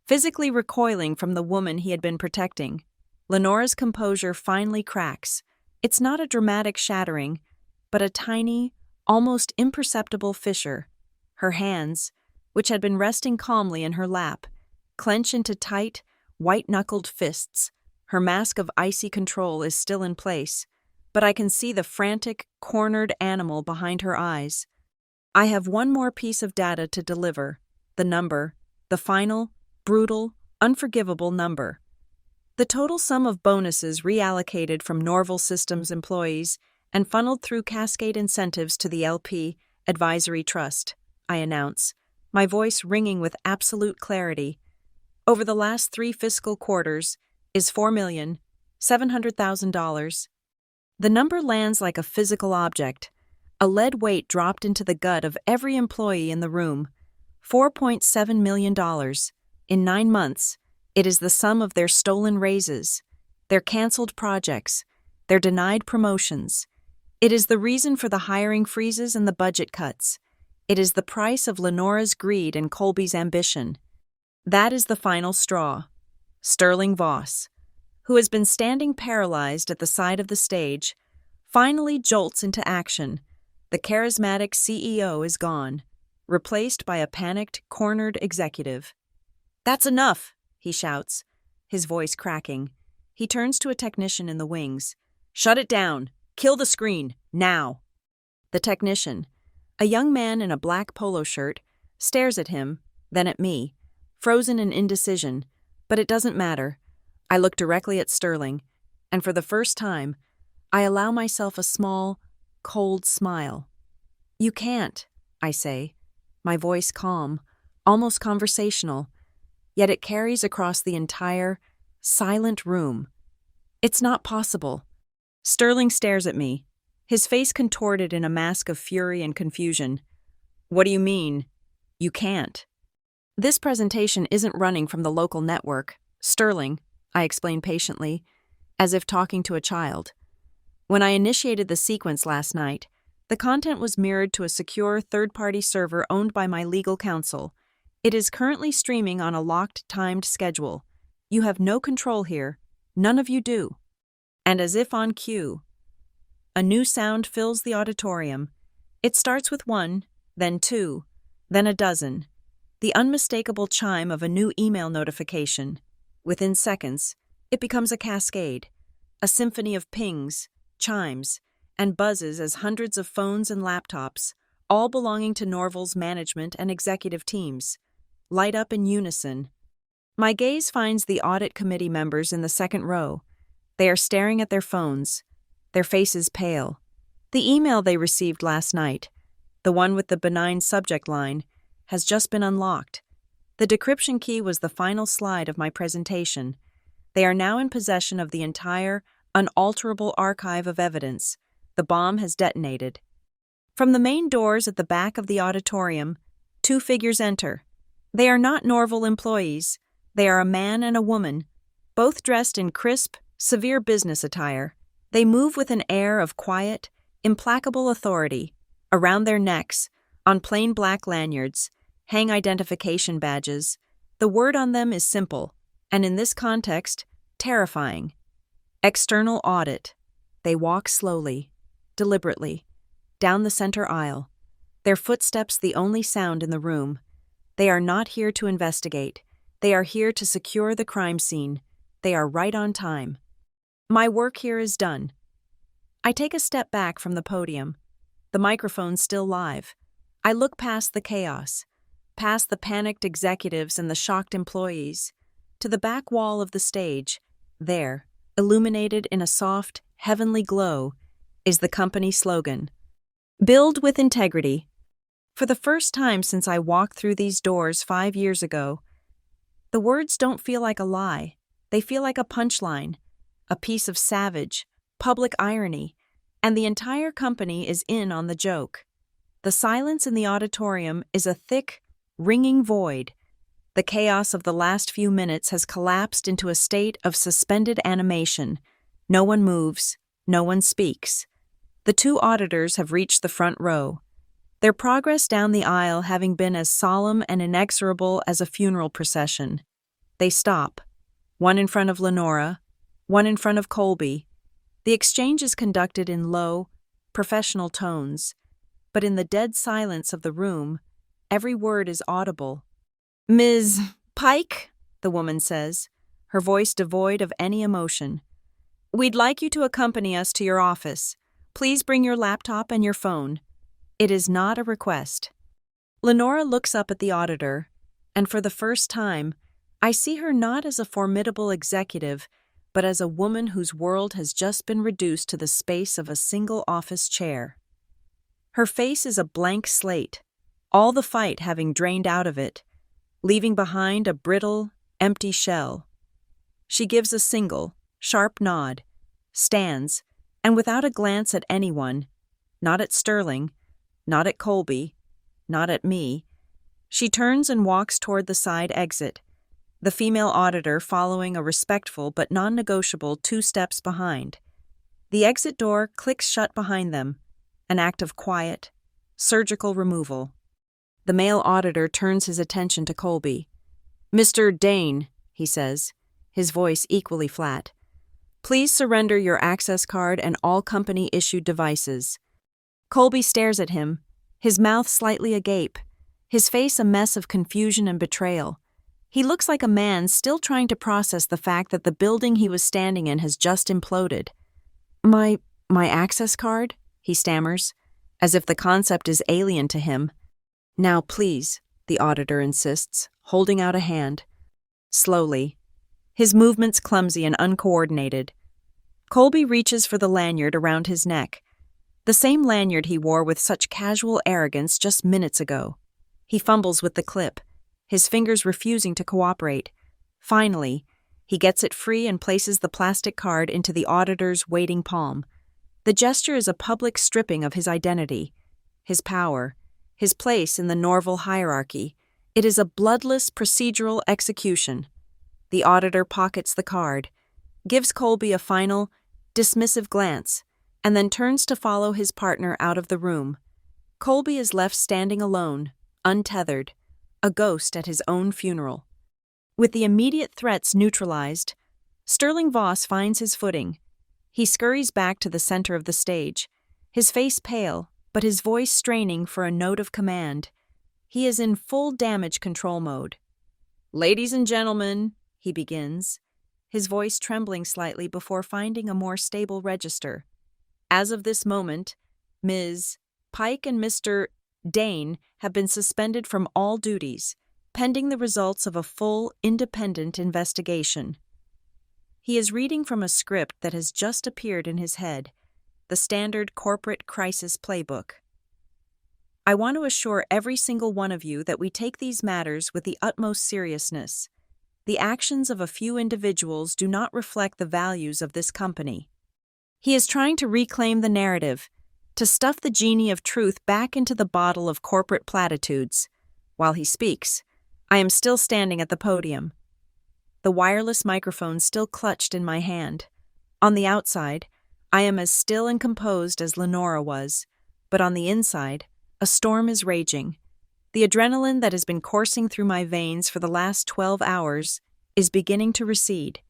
physically recoiling from the woman he had been protecting. Lenora's composure finally cracks. It's not a dramatic shattering, but a tiny, almost imperceptible fissure. Her hands, which had been resting calmly in her lap, clench into tight, white-knuckled fists. Her mask of icy control is still in place, but I can see the frantic, cornered animal behind her eyes. I have one more piece of data to deliver, the number, the final, brutal, unforgivable number. The total sum of bonuses reallocated from Norval Systems employees and funneled through Cascade incentives to the LP Advisory Trust, I announce, my voice ringing with absolute clarity. Over the last 3 fiscal quarters is $4,700,000. The number lands like a physical object, a lead weight dropped into the gut of every employee in the room. $4.7 million. In 9 months, it is the sum of their stolen raises, their canceled projects, their denied promotions. It is the reason for the hiring freezes and the budget cuts. It is the price of Lenora's greed and Colby's ambition. That is the final straw. Sterling Voss, who has been standing paralyzed at the side of the stage, finally jolts into action. The charismatic CEO is gone, replaced by a panicked, cornered executive. "That's enough," he shouts, his voice cracking. He turns to a technician in the wings. "Shut it down. Kill the screen. Now." The technician, a young man in a black polo shirt, stares at him, then at me, frozen in indecision. But it doesn't matter. I look directly at Sterling, and for the first time, I allow myself a small, cold smile. "You can't," I say, my voice calm, almost conversational, yet it carries across the entire, silent room. "It's not possible." Sterling stares at me, his face contorted in a mask of fury and confusion. "What do you mean? You can't?" "This presentation isn't running from the local network, Sterling," I explain patiently, as if talking to a child. "When I initiated the sequence last night, the content was mirrored to a secure third-party server owned by my legal counsel. It is currently streaming on a locked, timed schedule. You have no control here. None of you do." And as if on cue, a new sound fills the auditorium. It starts with 1, then 2, then a dozen. The unmistakable chime of a new email notification. Within seconds, it becomes a cascade, a symphony of pings, chimes, and buzzes as hundreds of phones and laptops, all belonging to Norval's management and executive teams, light up in unison. My gaze finds the audit committee members in the second row. They are staring at their phones, their faces pale. The email they received last night, the one with the benign subject line, has just been unlocked. The decryption key was the final slide of my presentation. They are now in possession of the entire, unalterable archive of evidence. The bomb has detonated. From the main doors at the back of the auditorium, two figures enter. They are not Norval employees. They are a man and a woman, both dressed in crisp, severe business attire. They move with an air of quiet, implacable authority. Around their necks, on plain black lanyards, hang identification badges. The word on them is simple, and in this context, terrifying. External audit. They walk slowly, deliberately, down the center aisle, their footsteps the only sound in the room. They are not here to investigate. They are here to secure the crime scene. They are right on time. My work here is done. I take a step back from the podium. The microphone's still live. I look past the chaos, past the panicked executives and the shocked employees, to the back wall of the stage. There, illuminated in a soft, heavenly glow, is the company slogan, "Build with integrity." For the first time since I walked through these doors 5 years ago, the words don't feel like a lie. They feel like a punchline, a piece of savage, public irony, and the entire company is in on the joke. The silence in the auditorium is a thick, ringing void. The chaos of the last few minutes has collapsed into a state of suspended animation. No one moves, no one speaks. The two auditors have reached the front row, their progress down the aisle having been as solemn and inexorable as a funeral procession. They stop, one in front of Lenora, one in front of Colby. The exchange is conducted in low, professional tones, but in the dead silence of the room, every word is audible. "Ms. Pike," the woman says, her voice devoid of any emotion, "we'd like you to accompany us to your office. Please bring your laptop and your phone." It is not a request. Lenora looks up at the auditor, and for the first time, I see her not as a formidable executive, but as a woman whose world has just been reduced to the space of a single office chair. Her face is a blank slate, all the fight having drained out of it, leaving behind a brittle, empty shell. She gives a single, sharp nod, stands, and without a glance at anyone, not at Sterling, not at Colby, not at me, she turns and walks toward the side exit, the female auditor following a respectful but non-negotiable 2 steps behind. The exit door clicks shut behind them, an act of quiet, surgical removal. The male auditor turns his attention to Colby. "Mr. Dane," he says, his voice equally flat, "please surrender your access card and all company-issued devices." Colby stares at him, his mouth slightly agape, his face a mess of confusion and betrayal. He looks like a man still trying to process the fact that the building he was standing in has just imploded. My access card?" he stammers, as if the concept is alien to him. "Now, please," the auditor insists, holding out a hand. Slowly, his movements clumsy and uncoordinated, Colby reaches for the lanyard around his neck, the same lanyard he wore with such casual arrogance just minutes ago. He fumbles with the clip, his fingers refusing to cooperate. Finally, he gets it free and places the plastic card into the auditor's waiting palm. The gesture is a public stripping of his identity, his power, his place in the Norval hierarchy. It is a bloodless procedural execution. The auditor pockets the card, gives Colby a final, dismissive glance, and then turns to follow his partner out of the room. Colby is left standing alone, untethered, a ghost at his own funeral. With the immediate threats neutralized, Sterling Voss finds his footing. He scurries back to the center of the stage, his face pale, but his voice straining for a note of command. He is in full damage control mode. "Ladies and gentlemen," he begins, his voice trembling slightly before finding a more stable register. "As of this moment, Ms. Pike and Mr. Dane have been suspended from all duties, pending the results of a full, independent investigation." He is reading from a script that has just appeared in his head, the standard corporate crisis playbook. "I want to assure every single one of you that we take these matters with the utmost seriousness. The actions of a few individuals do not reflect the values of this company. He is trying to reclaim the narrative, to stuff the genie of truth back into the bottle of corporate platitudes. While he speaks, I am still standing at the podium, the wireless microphone still clutched in my hand. On the outside, I am as still and composed as Lenora was, but on the inside, a storm is raging. The adrenaline that has been coursing through my veins for the last 12 hours is beginning to recede,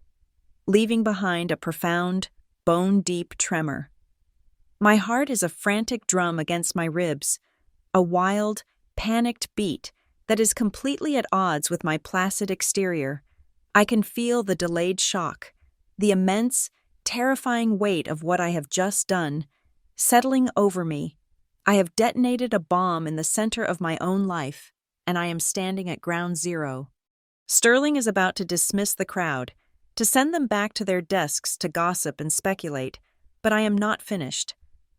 leaving behind a profound, bone-deep tremor. My heart is a frantic drum against my ribs, a wild, panicked beat that is completely at odds with my placid exterior. I can feel the delayed shock, the immense, terrifying weight of what I have just done, settling over me. I have detonated a bomb in the center of my own life, and I am standing at ground zero. Sterling is about to dismiss the crowd, to send them back to their desks to gossip and speculate, but I am not finished.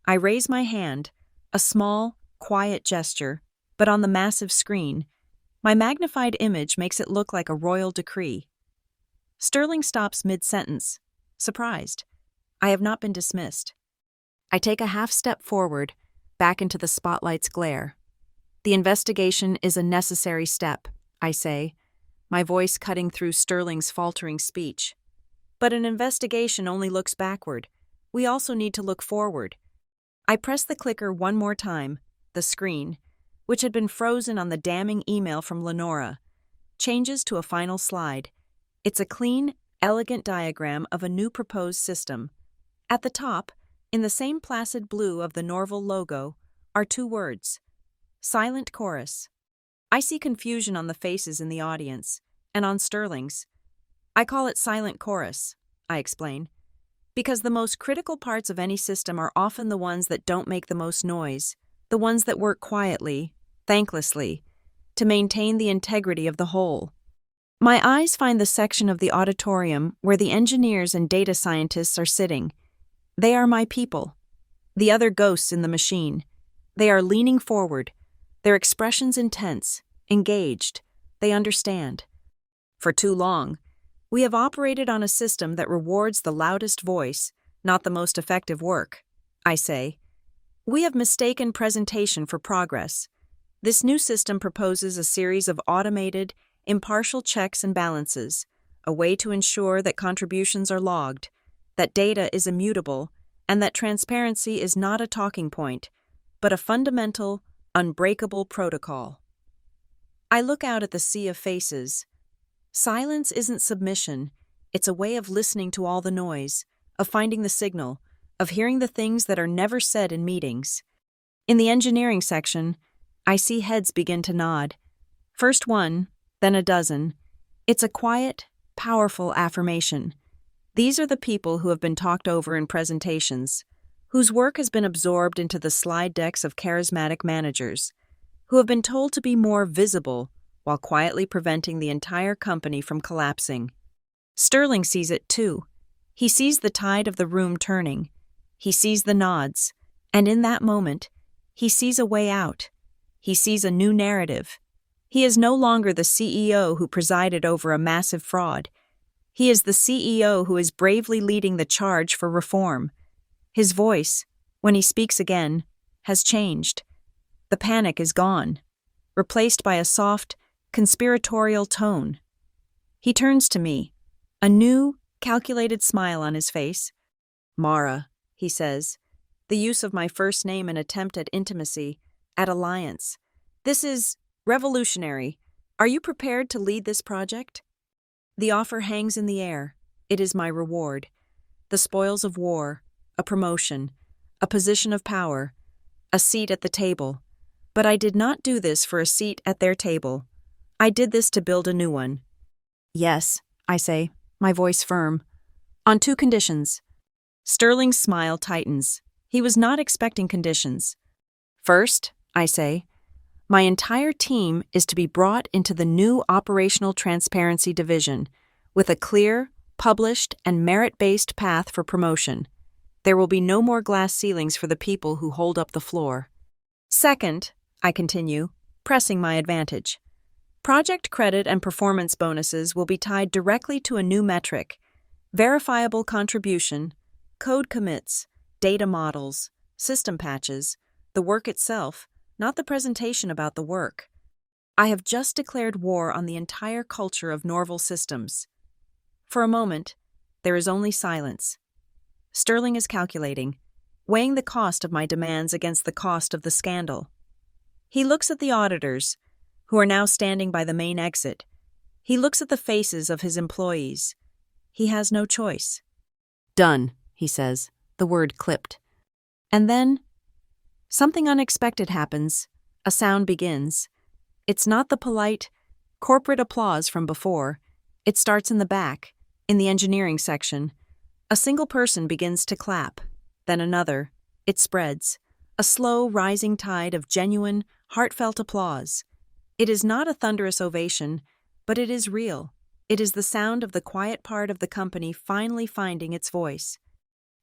I raise my hand, a small, quiet gesture, but on the massive screen, my magnified image makes it look like a royal decree. Sterling stops mid-sentence, surprised. I have not been dismissed. I take a half step forward, back into the spotlight's glare. The investigation is a necessary step, I say, my voice cutting through Sterling's faltering speech. But an investigation only looks backward. We also need to look forward. I press the clicker one more time, the screen, which had been frozen on the damning email from Lenora, changes to a final slide. It's a clean, elegant diagram of a new proposed system. At the top, in the same placid blue of the Norval logo, are two words: Silent Chorus. I see confusion on the faces in the audience, and on Sterling's. I call it Silent Chorus, I explain, because the most critical parts of any system are often the ones that don't make the most noise, the ones that work quietly, thanklessly, to maintain the integrity of the whole. My eyes find the section of the auditorium where the engineers and data scientists are sitting. They are my people, the other ghosts in the machine. They are leaning forward, their expressions intense, engaged. They understand. For too long, we have operated on a system that rewards the loudest voice, not the most effective work, I say. We have mistaken presentation for progress. This new system proposes a series of automated, impartial checks and balances, a way to ensure that contributions are logged, that data is immutable, and that transparency is not a talking point, but a fundamental, unbreakable protocol. I look out at the sea of faces. Silence isn't submission, it's a way of listening to all the noise, of finding the signal, of hearing the things that are never said in meetings. In the engineering section, I see heads begin to nod. First one, then a dozen. It's a quiet, powerful affirmation. These are the people who have been talked over in presentations, whose work has been absorbed into the slide decks of charismatic managers, who have been told to be more visible while quietly preventing the entire company from collapsing. Sterling sees it too. He sees the tide of the room turning. He sees the nods, and in that moment, he sees a way out. He sees a new narrative. He is no longer the CEO who presided over a massive fraud. He is the CEO who is bravely leading the charge for reform. His voice, when he speaks again, has changed. The panic is gone, replaced by a soft, conspiratorial tone. He turns to me, a new, calculated smile on his face. "Mara," he says, the use of my first name an attempt at intimacy, at alliance. "This is revolutionary. Are you prepared to lead this project?" The offer hangs in the air. It is my reward. The spoils of war, a promotion, a position of power, a seat at the table. But I did not do this for a seat at their table. I did this to build a new one. "Yes," I say, my voice firm. "On two conditions." Sterling's smile tightens. He was not expecting conditions. "First," I say, "my entire team is to be brought into the new Operational Transparency Division with a clear, published, and merit-based path for promotion. There will be no more glass ceilings for the people who hold up the floor. Second," I continue, pressing my advantage, "project credit and performance bonuses will be tied directly to a new metric: verifiable contribution, Code commits, data models, system patches, the work itself, not the presentation about the work. I have just declared war on the entire culture of Norval systems. For a moment, there is only silence. Sterling is calculating, weighing the cost of my demands against the cost of the scandal. He looks at the auditors, who are now standing by the main exit. He looks at the faces of his employees. He has no choice. "Done," he says, the word clipped. And then, something unexpected happens. A sound begins. It's not the polite, corporate applause from before. It starts in the back, in the engineering section. A single person begins to clap, then another. It spreads. A slow, rising tide of genuine, heartfelt applause. It is not a thunderous ovation, but it is real. It is the sound of the quiet part of the company finally finding its voice.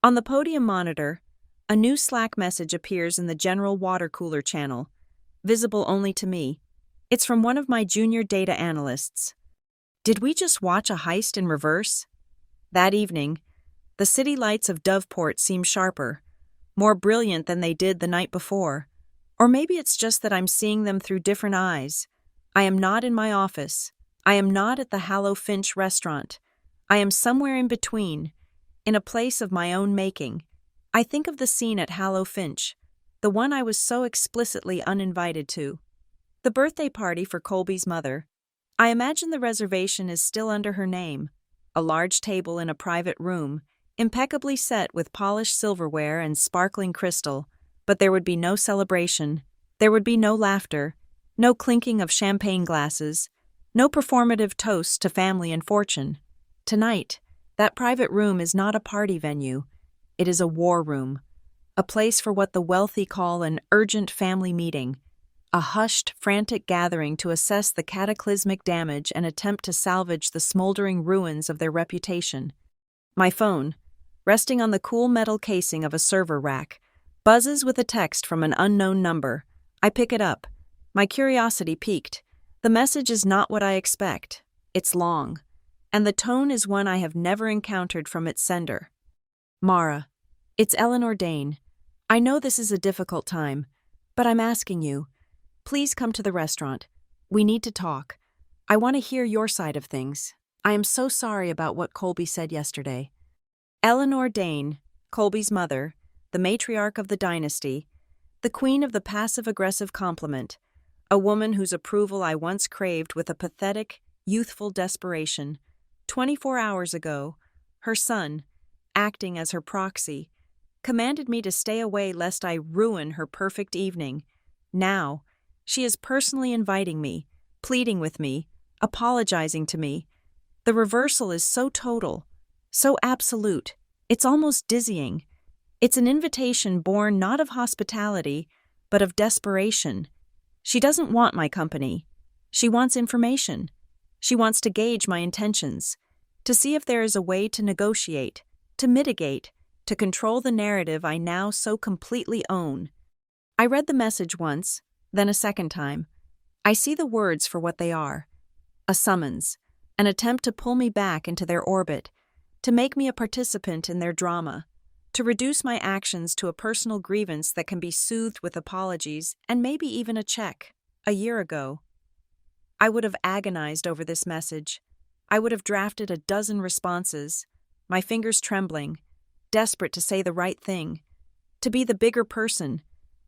On the podium monitor, a new Slack message appears in the general water cooler channel, visible only to me. It's from one of my junior data analysts. Did we just watch a heist in reverse? That evening, the city lights of Doveport seem sharper, more brilliant than they did the night before. Or maybe it's just that I'm seeing them through different eyes. I am not in my office. I am not at the Hallow Finch restaurant. I am somewhere in between, in a place of my own making. I think of the scene at Hallow Finch, the one I was so explicitly uninvited to. The birthday party for Colby's mother. I imagine the reservation is still under her name. A large table in a private room, impeccably set with polished silverware and sparkling crystal, but there would be no celebration. There would be no laughter, no clinking of champagne glasses, no performative toasts to family and fortune. Tonight, that private room is not a party venue. It is a war room, a place for what the wealthy call an urgent family meeting, a hushed, frantic gathering to assess the cataclysmic damage and attempt to salvage the smoldering ruins of their reputation. My phone, resting on the cool metal casing of a server rack, buzzes with a text from an unknown number. I pick it up. My curiosity piqued. The message is not what I expect. It's long, and the tone is one I have never encountered from its sender. "Mara, it's Eleanor Dane. I know this is a difficult time, but I'm asking you, please come to the restaurant. We need to talk. I want to hear your side of things. I am so sorry about what Colby said yesterday." Eleanor Dane, Colby's mother, the matriarch of the dynasty, the queen of the passive-aggressive compliment, a woman whose approval I once craved with a pathetic, youthful desperation. 24 hours ago, her son, acting as her proxy, commanded me to stay away lest I ruin her perfect evening. Now, she is personally inviting me, pleading with me, apologizing to me. The reversal is so total, so absolute, it's almost dizzying. It's an invitation born not of hospitality, but of desperation. She doesn't want my company. She wants information. She wants to gauge my intentions, to see if there is a way to negotiate, to mitigate, to control the narrative I now so completely own. I read the message once, then a second time. I see the words for what they are. A summons, an attempt to pull me back into their orbit, to make me a participant in their drama, to reduce my actions to a personal grievance that can be soothed with apologies and maybe even a check. A year ago, I would have agonized over this message. I would have drafted a dozen responses, my fingers trembling, desperate to say the right thing, to be the bigger person,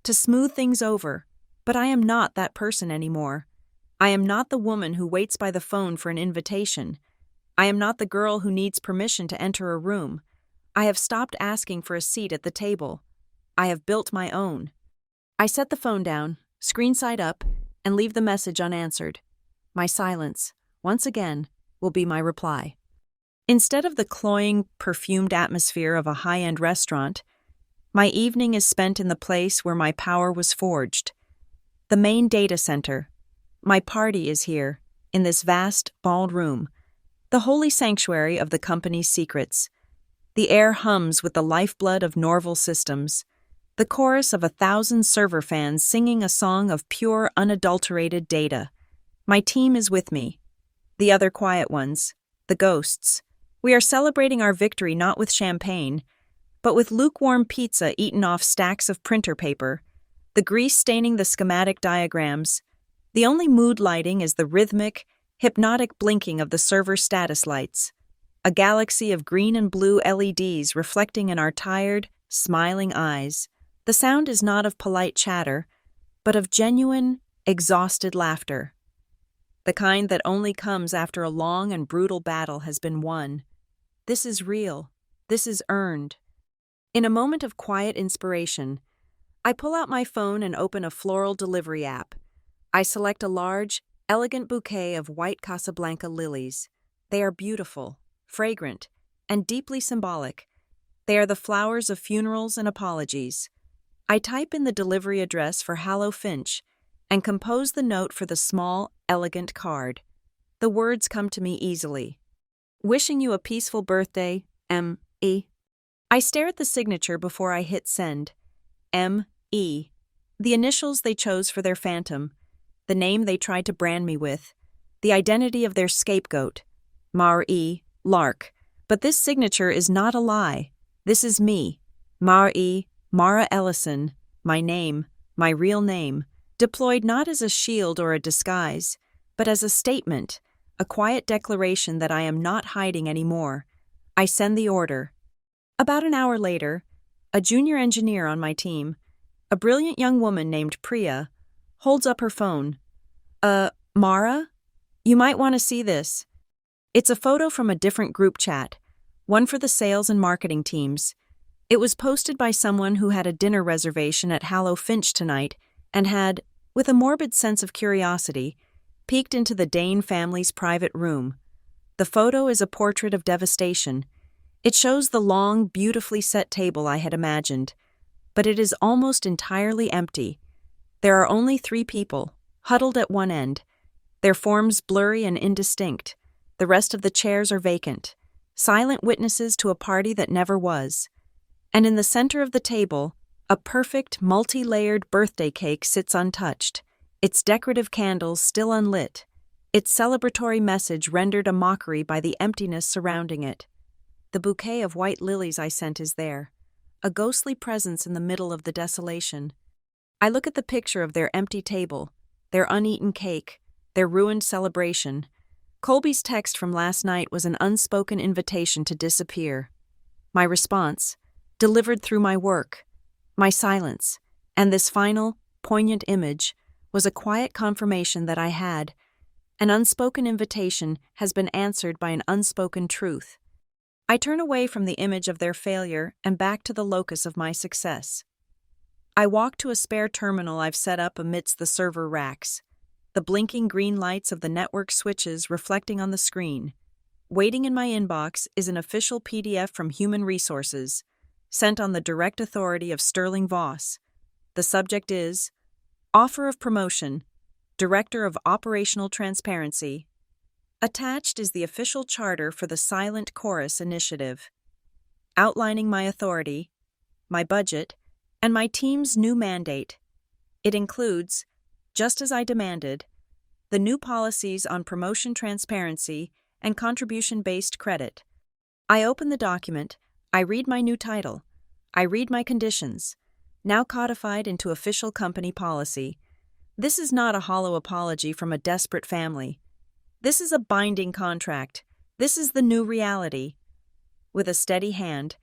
to smooth things over. But I am not that person anymore. I am not the woman who waits by the phone for an invitation. I am not the girl who needs permission to enter a room. I have stopped asking for a seat at the table. I have built my own. I set the phone down, screen side up, and leave the message unanswered. My silence, once again, will be my reply. Instead of the cloying, perfumed atmosphere of a high-end restaurant, my evening is spent in the place where my power was forged. The main data center. My party is here, in this vast, bald room, the holy sanctuary of the company's secrets. The air hums with the lifeblood of Norval systems, the chorus of 1,000 server fans singing a song of pure, unadulterated data. My team is with me. The other quiet ones, the ghosts. We are celebrating our victory not with champagne, but with lukewarm pizza eaten off stacks of printer paper, the grease staining the schematic diagrams. The only mood lighting is the rhythmic, hypnotic blinking of the server status lights, a galaxy of green and blue LEDs reflecting in our tired, smiling eyes. The sound is not of polite chatter, but of genuine, exhausted laughter. The kind that only comes after a long and brutal battle has been won. This is real. This is earned. In a moment of quiet inspiration, I pull out my phone and open a floral delivery app. I select a large, elegant bouquet of white Casablanca lilies. They are beautiful, fragrant, and deeply symbolic. They are the flowers of funerals and apologies. I type in the delivery address for Hallow Finch and compose the note for the small, elegant card. The words come to me easily. Wishing you a peaceful birthday, M.E. I stare at the signature before I hit send. M.E. The initials they chose for their phantom, the name they tried to brand me with, the identity of their scapegoat, Mar-E, Lark. But this signature is not a lie. This is me, Mar-E, Mara Ellison, my name, my real name, deployed not as a shield or a disguise, but as a statement, a quiet declaration that I am not hiding anymore. I send the order. About an hour later, a junior engineer on my team, a brilliant young woman named Priya, holds up her phone. Mara? You might want to see this. It's a photo from a different group chat, one for the sales and marketing teams. It was posted by someone who had a dinner reservation at Hallow Finch tonight and had, with a morbid sense of curiosity, peeked into the Dane family's private room. The photo is a portrait of devastation. It shows the long, beautifully set table I had imagined, but it is almost entirely empty. There are only 3 people, huddled at one end, their forms blurry and indistinct. The rest of the chairs are vacant, silent witnesses to a party that never was. And in the center of the table, a perfect, multi-layered birthday cake sits untouched, its decorative candles still unlit, its celebratory message rendered a mockery by the emptiness surrounding it. The bouquet of white lilies I sent is there, a ghostly presence in the middle of the desolation. I look at the picture of their empty table, their uneaten cake, their ruined celebration. Colby's text from last night was an unspoken invitation to disappear. My response, delivered through my work, my silence, and this final, poignant image, was a quiet confirmation that I had. An unspoken invitation has been answered by an unspoken truth. I turn away from the image of their failure and back to the locus of my success. I walk to a spare terminal I've set up amidst the server racks, the blinking green lights of the network switches reflecting on the screen. Waiting in my inbox is an official PDF from Human Resources, sent on the direct authority of Sterling Voss. The subject is, Offer of Promotion, Director of Operational Transparency. Attached is the official charter for the Silent Chorus Initiative, outlining my authority, my budget, and my team's new mandate. It includes, just as I demanded, the new policies on promotion transparency and contribution-based credit. I open the document, I read my new title, I read my conditions, now codified into official company policy. This is not a hollow apology from a desperate family. This is a binding contract. This is the new reality. With a steady hand,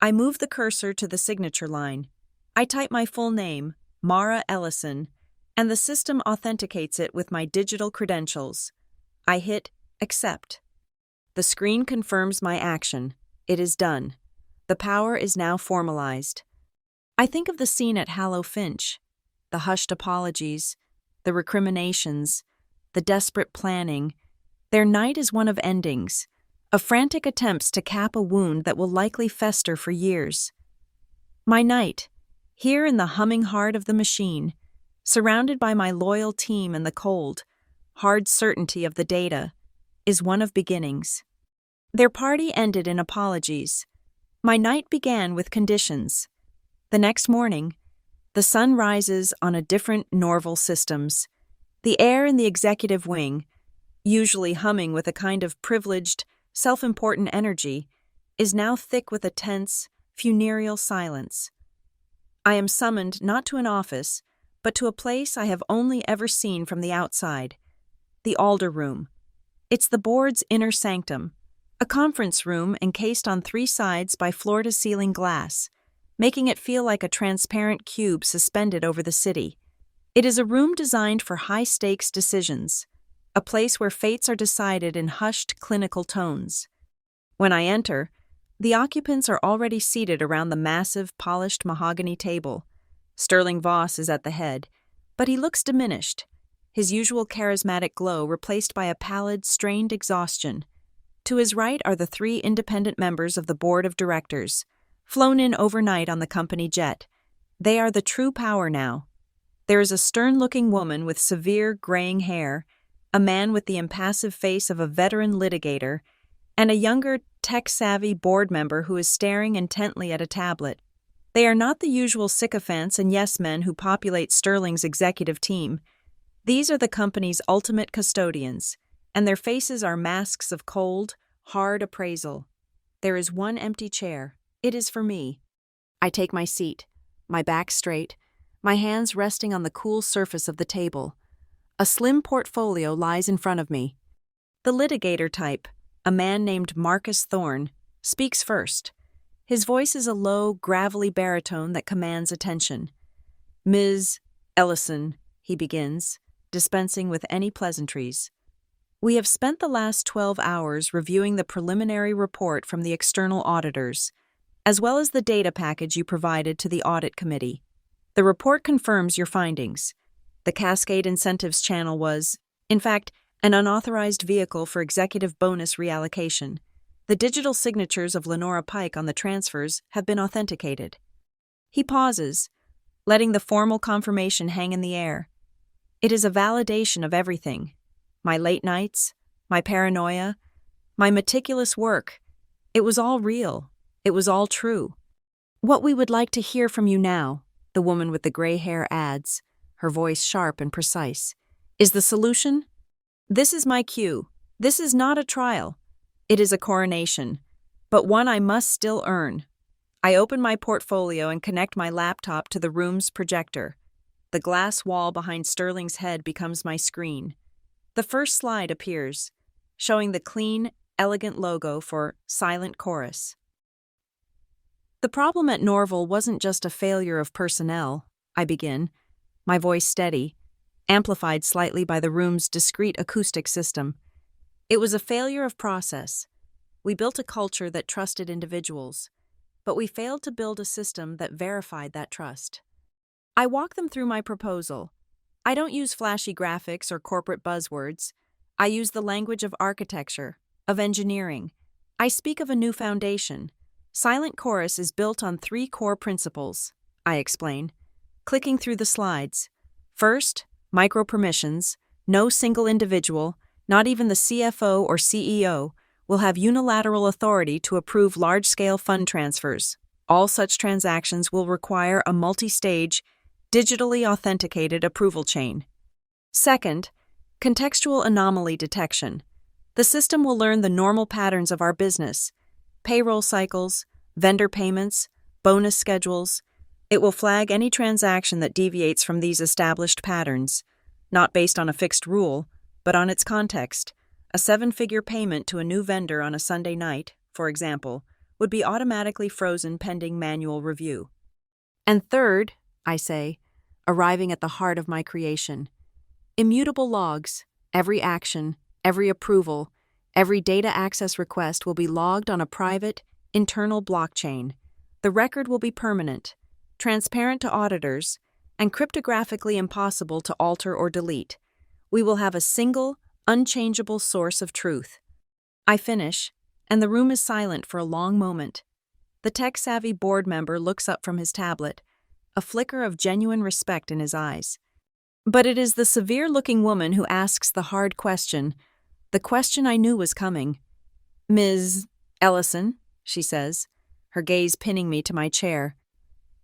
I move the cursor to the signature line. I type my full name, Mara Ellison, and the system authenticates it with my digital credentials. I hit Accept. The screen confirms my action. It is done. The power is now formalized. I think of the scene at Hallow Finch, the hushed apologies, the recriminations, the desperate planning. Their night is one of endings, of frantic attempts to cap a wound that will likely fester for years. My night, here in the humming heart of the machine, surrounded by my loyal team and the cold, hard certainty of the data, is one of beginnings. Their party ended in apologies. My night began with conditions. The next morning, the sun rises on a different Norval Systems. The air in the executive wing, usually humming with a kind of privileged, self-important energy, is now thick with a tense, funereal silence. I am summoned not to an office, but to a place I have only ever seen from the outside, the Alder Room. It's the board's inner sanctum, a conference room encased on 3 sides by floor-to-ceiling glass, making it feel like a transparent cube suspended over the city. It is a room designed for high-stakes decisions, a place where fates are decided in hushed clinical tones. When I enter, the occupants are already seated around the massive, polished mahogany table. Sterling Voss is at the head, but he looks diminished, his usual charismatic glow replaced by a pallid, strained exhaustion. To his right are the 3 independent members of the board of directors, flown in overnight on the company jet. They are the true power now. There is a stern-looking woman with severe, graying hair, a man with the impassive face of a veteran litigator, and a younger, tech-savvy board member who is staring intently at a tablet. They are not the usual sycophants and yes-men who populate Sterling's executive team. These are the company's ultimate custodians, and their faces are masks of cold, hard appraisal. There is one empty chair. It is for me. I take my seat, my back straight, my hands resting on the cool surface of the table. A slim portfolio lies in front of me. The litigator type, a man named Marcus Thorne, speaks first. His voice is a low, gravelly baritone that commands attention. "Ms. Ellison," he begins, dispensing with any pleasantries. "We have spent the last 12 hours reviewing the preliminary report from the external auditors, as well as the data package you provided to the audit committee. The report confirms your findings. The Cascade Incentives channel was, in fact, an unauthorized vehicle for executive bonus reallocation. The digital signatures of Lenora Pike on the transfers have been authenticated." He pauses, letting the formal confirmation hang in the air. It is a validation of everything. My late nights, my paranoia, my meticulous work. It was all real. It was all true. "What we would like to hear from you now," the woman with the gray hair adds, her voice sharp and precise, "is the solution. This is my cue. This is not a trial. It is a coronation, but one I must still earn." I open my portfolio and connect my laptop to the room's projector. The glass wall behind Sterling's head becomes my screen. The first slide appears, showing the clean, elegant logo for Silent Chorus. "The problem at Norval wasn't just a failure of personnel," I begin, my voice steady, amplified slightly by the room's discreet acoustic system. "It was a failure of process. We built a culture that trusted individuals, but we failed to build a system that verified that trust." I walk them through my proposal. I don't use flashy graphics or corporate buzzwords. I use the language of architecture, of engineering. I speak of a new foundation. Silent Chorus is built on 3 core principles, I explain, clicking through the slides. First, micro-permissions. No single individual, not even the CFO or CEO, will have unilateral authority to approve large-scale fund transfers. All such transactions will require a multi-stage, digitally authenticated approval chain. Second, contextual anomaly detection. The system will learn the normal patterns of our business, payroll cycles, vendor payments, bonus schedules. It will flag any transaction that deviates from these established patterns, not based on a fixed rule, but on its context. A 7-figure payment to a new vendor on a Sunday night, for example, would be automatically frozen pending manual review. And third, I say, arriving at the heart of my creation, immutable logs. Every action, every approval, every data access request will be logged on a private, internal blockchain. The record will be permanent, transparent to auditors, and cryptographically impossible to alter or delete. We will have a single, unchangeable source of truth. I finish, and the room is silent for a long moment. The tech-savvy board member looks up from his tablet, a flicker of genuine respect in his eyes. But it is the severe-looking woman who asks the hard question, the question I knew was coming. "Ms. Ellison," she says, her gaze pinning me to my chair.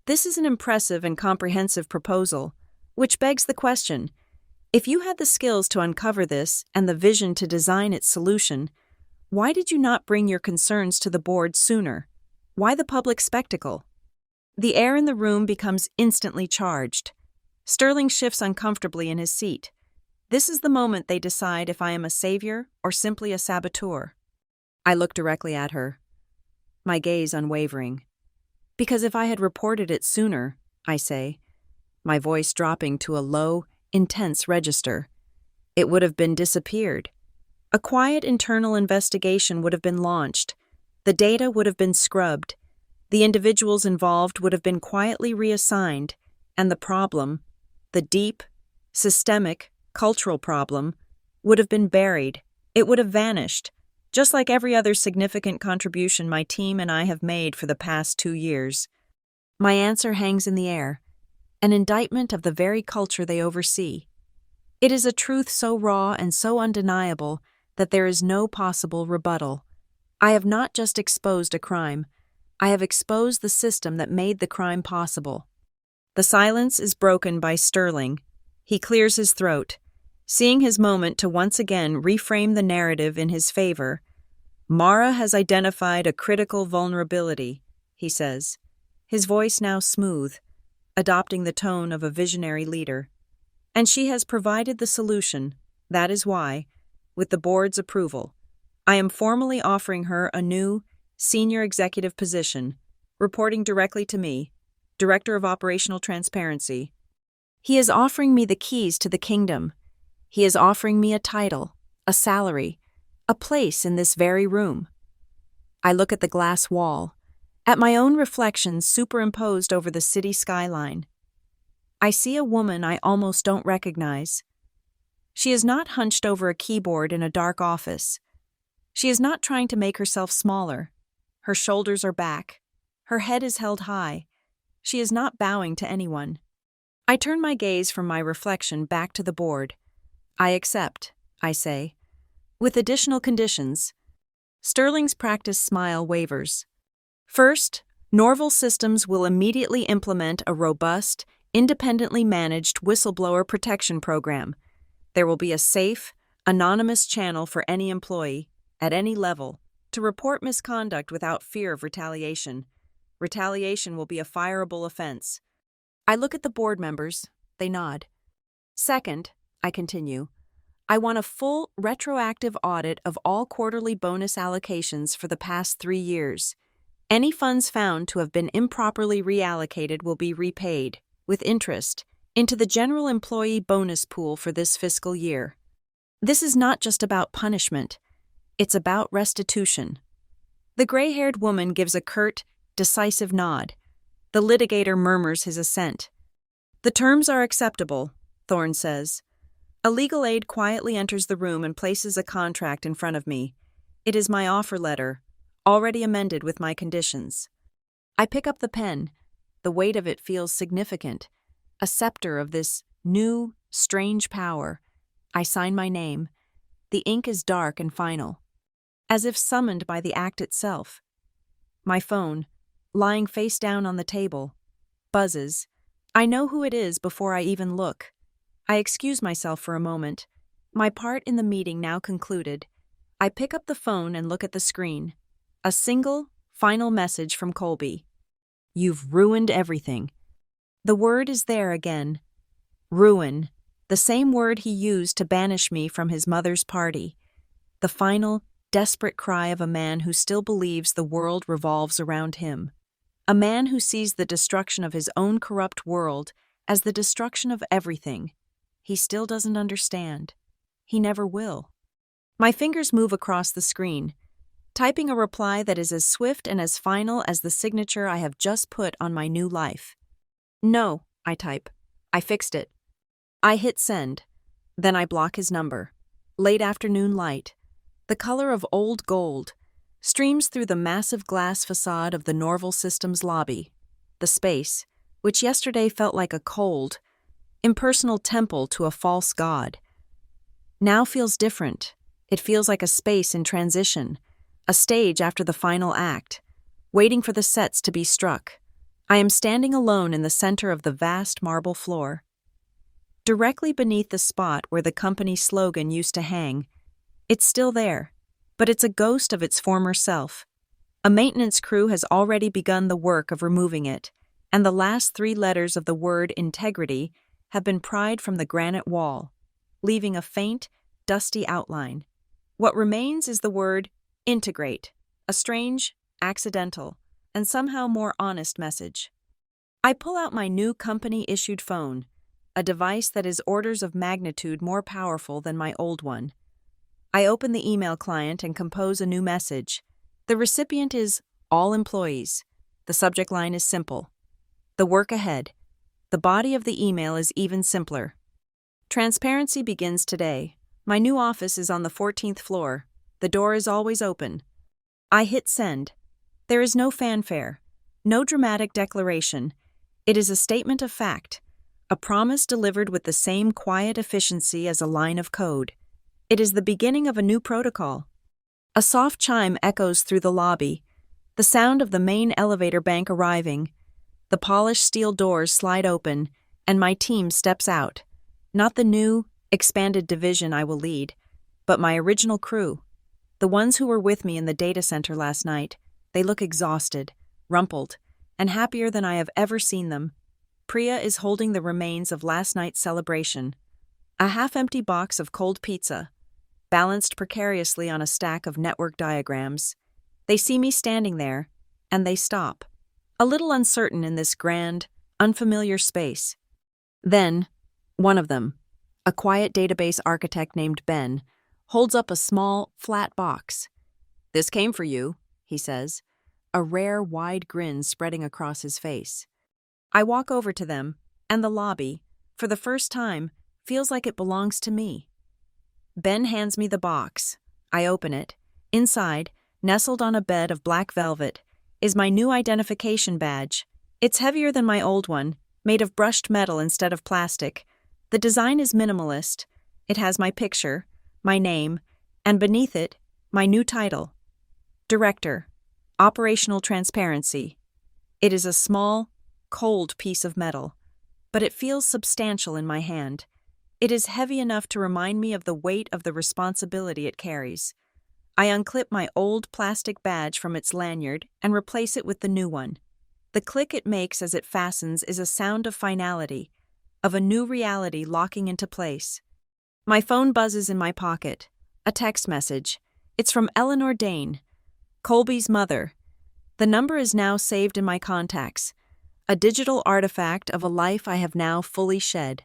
"This is an impressive and comprehensive proposal, which begs the question, if you had the skills to uncover this and the vision to design its solution, why did you not bring your concerns to the board sooner?" Why the public spectacle? The air in the room becomes instantly charged. Sterling shifts uncomfortably in his seat. This is the moment they decide if I am a savior or simply a saboteur. I look directly at her, my gaze unwavering. Because if I had reported it sooner, I say, my voice dropping to a low, intense register, it would have been disappeared. A quiet internal investigation would have been launched. The data would have been scrubbed. The individuals involved would have been quietly reassigned, and the problem, the deep, systemic, cultural problem, would have been buried. It would have vanished, just like every other significant contribution my team and I have made for the past 2 years. My answer hangs in the air, an indictment of the very culture they oversee. It is a truth so raw and so undeniable that there is no possible rebuttal. I have not just exposed a crime, I have exposed the system that made the crime possible. The silence is broken by Sterling. He clears his throat, seeing his moment to once again reframe the narrative in his favor. Mara has identified a critical vulnerability, he says, his voice now smooth, adopting the tone of a visionary leader. And she has provided the solution. That is why, with the board's approval, I am formally offering her a new, senior executive position, reporting directly to me, Director of Operational Transparency. He is offering me the keys to the kingdom. He is offering me a title, a salary, a place in this very room. I look at the glass wall, at my own reflections superimposed over the city skyline. I see a woman I almost don't recognize. She is not hunched over a keyboard in a dark office. She is not trying to make herself smaller. Her shoulders are back. Her head is held high. She is not bowing to anyone. I turn my gaze from my reflection back to the board. I accept, I say, with additional conditions. Sterling's practiced smile wavers. First, Norval Systems will immediately implement a robust, independently managed whistleblower protection program. There will be a safe, anonymous channel for any employee, at any level, to report misconduct without fear of retaliation. Retaliation will be a fireable offense. I look at the board members. They nod. Second, I continue, I want a full, retroactive audit of all quarterly bonus allocations for the past 3 years. Any funds found to have been improperly reallocated will be repaid, with interest, into the general employee bonus pool for this fiscal year. This is not just about punishment. It's about restitution. The gray-haired woman gives a curt, decisive nod. The litigator murmurs his assent. The terms are acceptable, Thorne says. A legal aide quietly enters the room and places a contract in front of me. It is my offer letter, already amended with my conditions. I pick up the pen. The weight of it feels significant, a scepter of this new, strange power. I sign my name. The ink is dark and final, as if summoned by the act itself. My phone, lying face down on the table, buzzes. I know who it is before I even look. I excuse myself for a moment. My part in the meeting now concluded. I pick up the phone and look at the screen. A single, final message from Colby. You've ruined everything. The word is there again. Ruin, the same word he used to banish me from his mother's party. The final, desperate cry of a man who still believes the world revolves around him. A man who sees the destruction of his own corrupt world as the destruction of everything. He still doesn't understand. He never will. My fingers move across the screen, typing a reply that is as swift and as final as the signature I have just put on my new life. No, I type. I fixed it. I hit send. Then I block his number. Late afternoon light, the color of old gold, streams through the massive glass facade of the Norval Systems lobby. The space, which yesterday felt like a cold, impersonal temple to a false god, now feels different. It feels like a space in transition, a stage after the final act, waiting for the sets to be struck. I am standing alone in the center of the vast marble floor. Directly beneath the spot where the company slogan used to hang, it's still there, but it's a ghost of its former self. A maintenance crew has already begun the work of removing it, and the last 3 letters of the word integrity have been pried from the granite wall, leaving a faint, dusty outline. What remains is the word integrate, a strange, accidental, and somehow more honest message. I pull out my new company-issued phone, a device that is orders of magnitude more powerful than my old one. I open the email client and compose a new message. The recipient is all employees. The subject line is simple. The work ahead. The body of the email is even simpler. Transparency begins today. My new office is on the 14th floor. The door is always open. I hit send. There is no fanfare, no dramatic declaration. It is a statement of fact, a promise delivered with the same quiet efficiency as a line of code. It is the beginning of a new protocol. A soft chime echoes through the lobby, the sound of the main elevator bank arriving. The polished steel doors slide open, and my team steps out. Not the new, expanded division I will lead, but my original crew. The ones who were with me in the data center last night. They look exhausted, rumpled, and happier than I have ever seen them. Priya is holding the remains of last night's celebration. A half-empty box of cold pizza, balanced precariously on a stack of network diagrams. They see me standing there, and they stop, a little uncertain in this grand, unfamiliar space. Then, one of them, a quiet database architect named Ben, holds up a small, flat box. "This came for you," he says, a rare, wide grin spreading across his face. I walk over to them, and the lobby, for the first time, feels like it belongs to me. Ben hands me the box. I open it. Inside, nestled on a bed of black velvet, is my new identification badge. It's heavier than my old one, made of brushed metal instead of plastic. The design is minimalist. It has my picture, my name, and beneath it, my new title. Director, Operational Transparency. It is a small, cold piece of metal, but it feels substantial in my hand. It is heavy enough to remind me of the weight of the responsibility it carries. I unclip my old plastic badge from its lanyard and replace it with the new one. The click it makes as it fastens is a sound of finality, of a new reality locking into place. My phone buzzes in my pocket. A text message. It's from Eleanor Dane, Colby's mother. The number is now saved in my contacts, a digital artifact of a life I have now fully shed.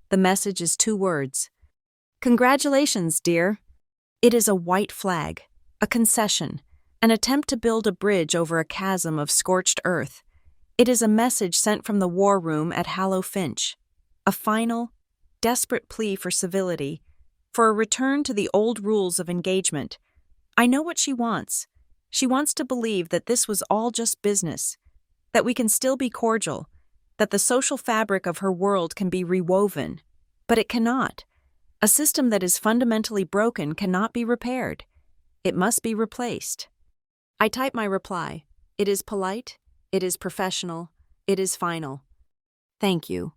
The message is 2 words. "Congratulations, dear." It is a white flag, a concession, an attempt to build a bridge over a chasm of scorched earth. It is a message sent from the war room at Hallow Finch, a final, desperate plea for civility, for a return to the old rules of engagement. I know what she wants. She wants to believe that this was all just business, that we can still be cordial, that the social fabric of her world can be rewoven. But it cannot. A system that is fundamentally broken cannot be repaired. It must be replaced. I type my reply. It is polite, it is professional, it is final. Thank you.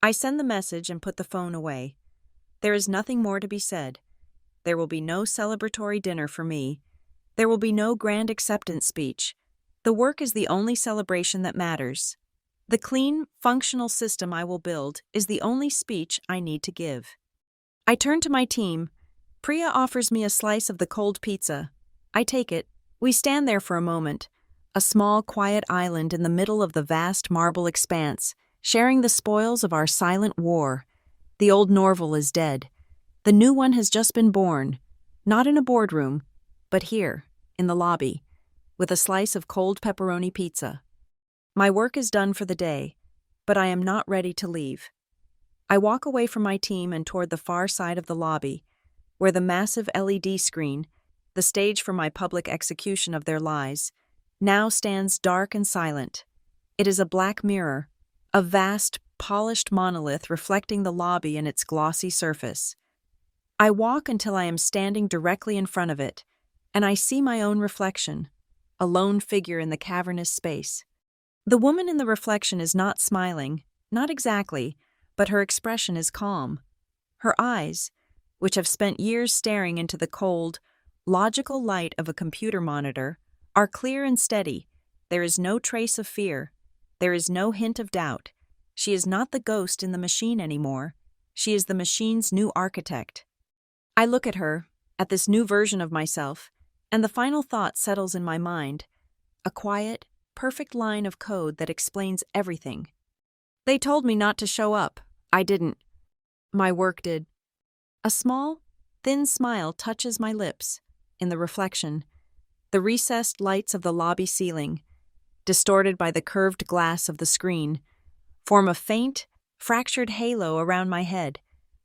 I send the message and put the phone away. There is nothing more to be said. There will be no celebratory dinner for me. There will be no grand acceptance speech. The work is the only celebration that matters. The clean, functional system I will build is the only speech I need to give. I turn to my team. Priya offers me a slice of the cold pizza. I take it. We stand there for a moment, a small, quiet island in the middle of the vast marble expanse, sharing the spoils of our silent war. The old Norval is dead. The new one has just been born, not in a boardroom, but here, in the lobby, with a slice of cold pepperoni pizza. My work is done for the day, but I am not ready to leave. I walk away from my team and toward the far side of the lobby, where the massive LED screen, the stage for my public execution of their lies, now stands dark and silent. It is a black mirror, a vast, polished monolith reflecting the lobby and its glossy surface. I walk until I am standing directly in front of it, and I see my own reflection, a lone figure in the cavernous space. The woman in the reflection is not smiling, not exactly, but her expression is calm. Her eyes, which have spent years staring into the cold, logical light of a computer monitor, are clear and steady. There is no trace of fear. There is no hint of doubt. She is not the ghost in the machine anymore. She is the machine's new architect. I look at her, at this new version of myself, and the final thought settles in my mind. A quiet, perfect line of code that explains everything. They told me not to show up. I didn't. My work did. A small, thin smile touches my lips. In the reflection, the recessed lights of the lobby ceiling, distorted by the curved glass of the screen, form a faint, fractured halo around my head,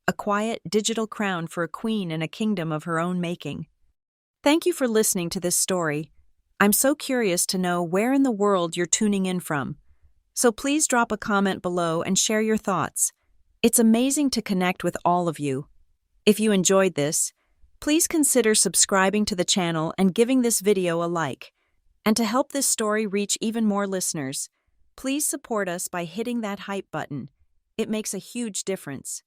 a quiet digital crown for a queen in a kingdom of her own making. Thank you for listening to this story. I'm so curious to know where in the world you're tuning in from. So please drop a comment below and share your thoughts. It's amazing to connect with all of you. If you enjoyed this, please consider subscribing to the channel and giving this video a like. And to help this story reach even more listeners, please support us by hitting that hype button. It makes a huge difference.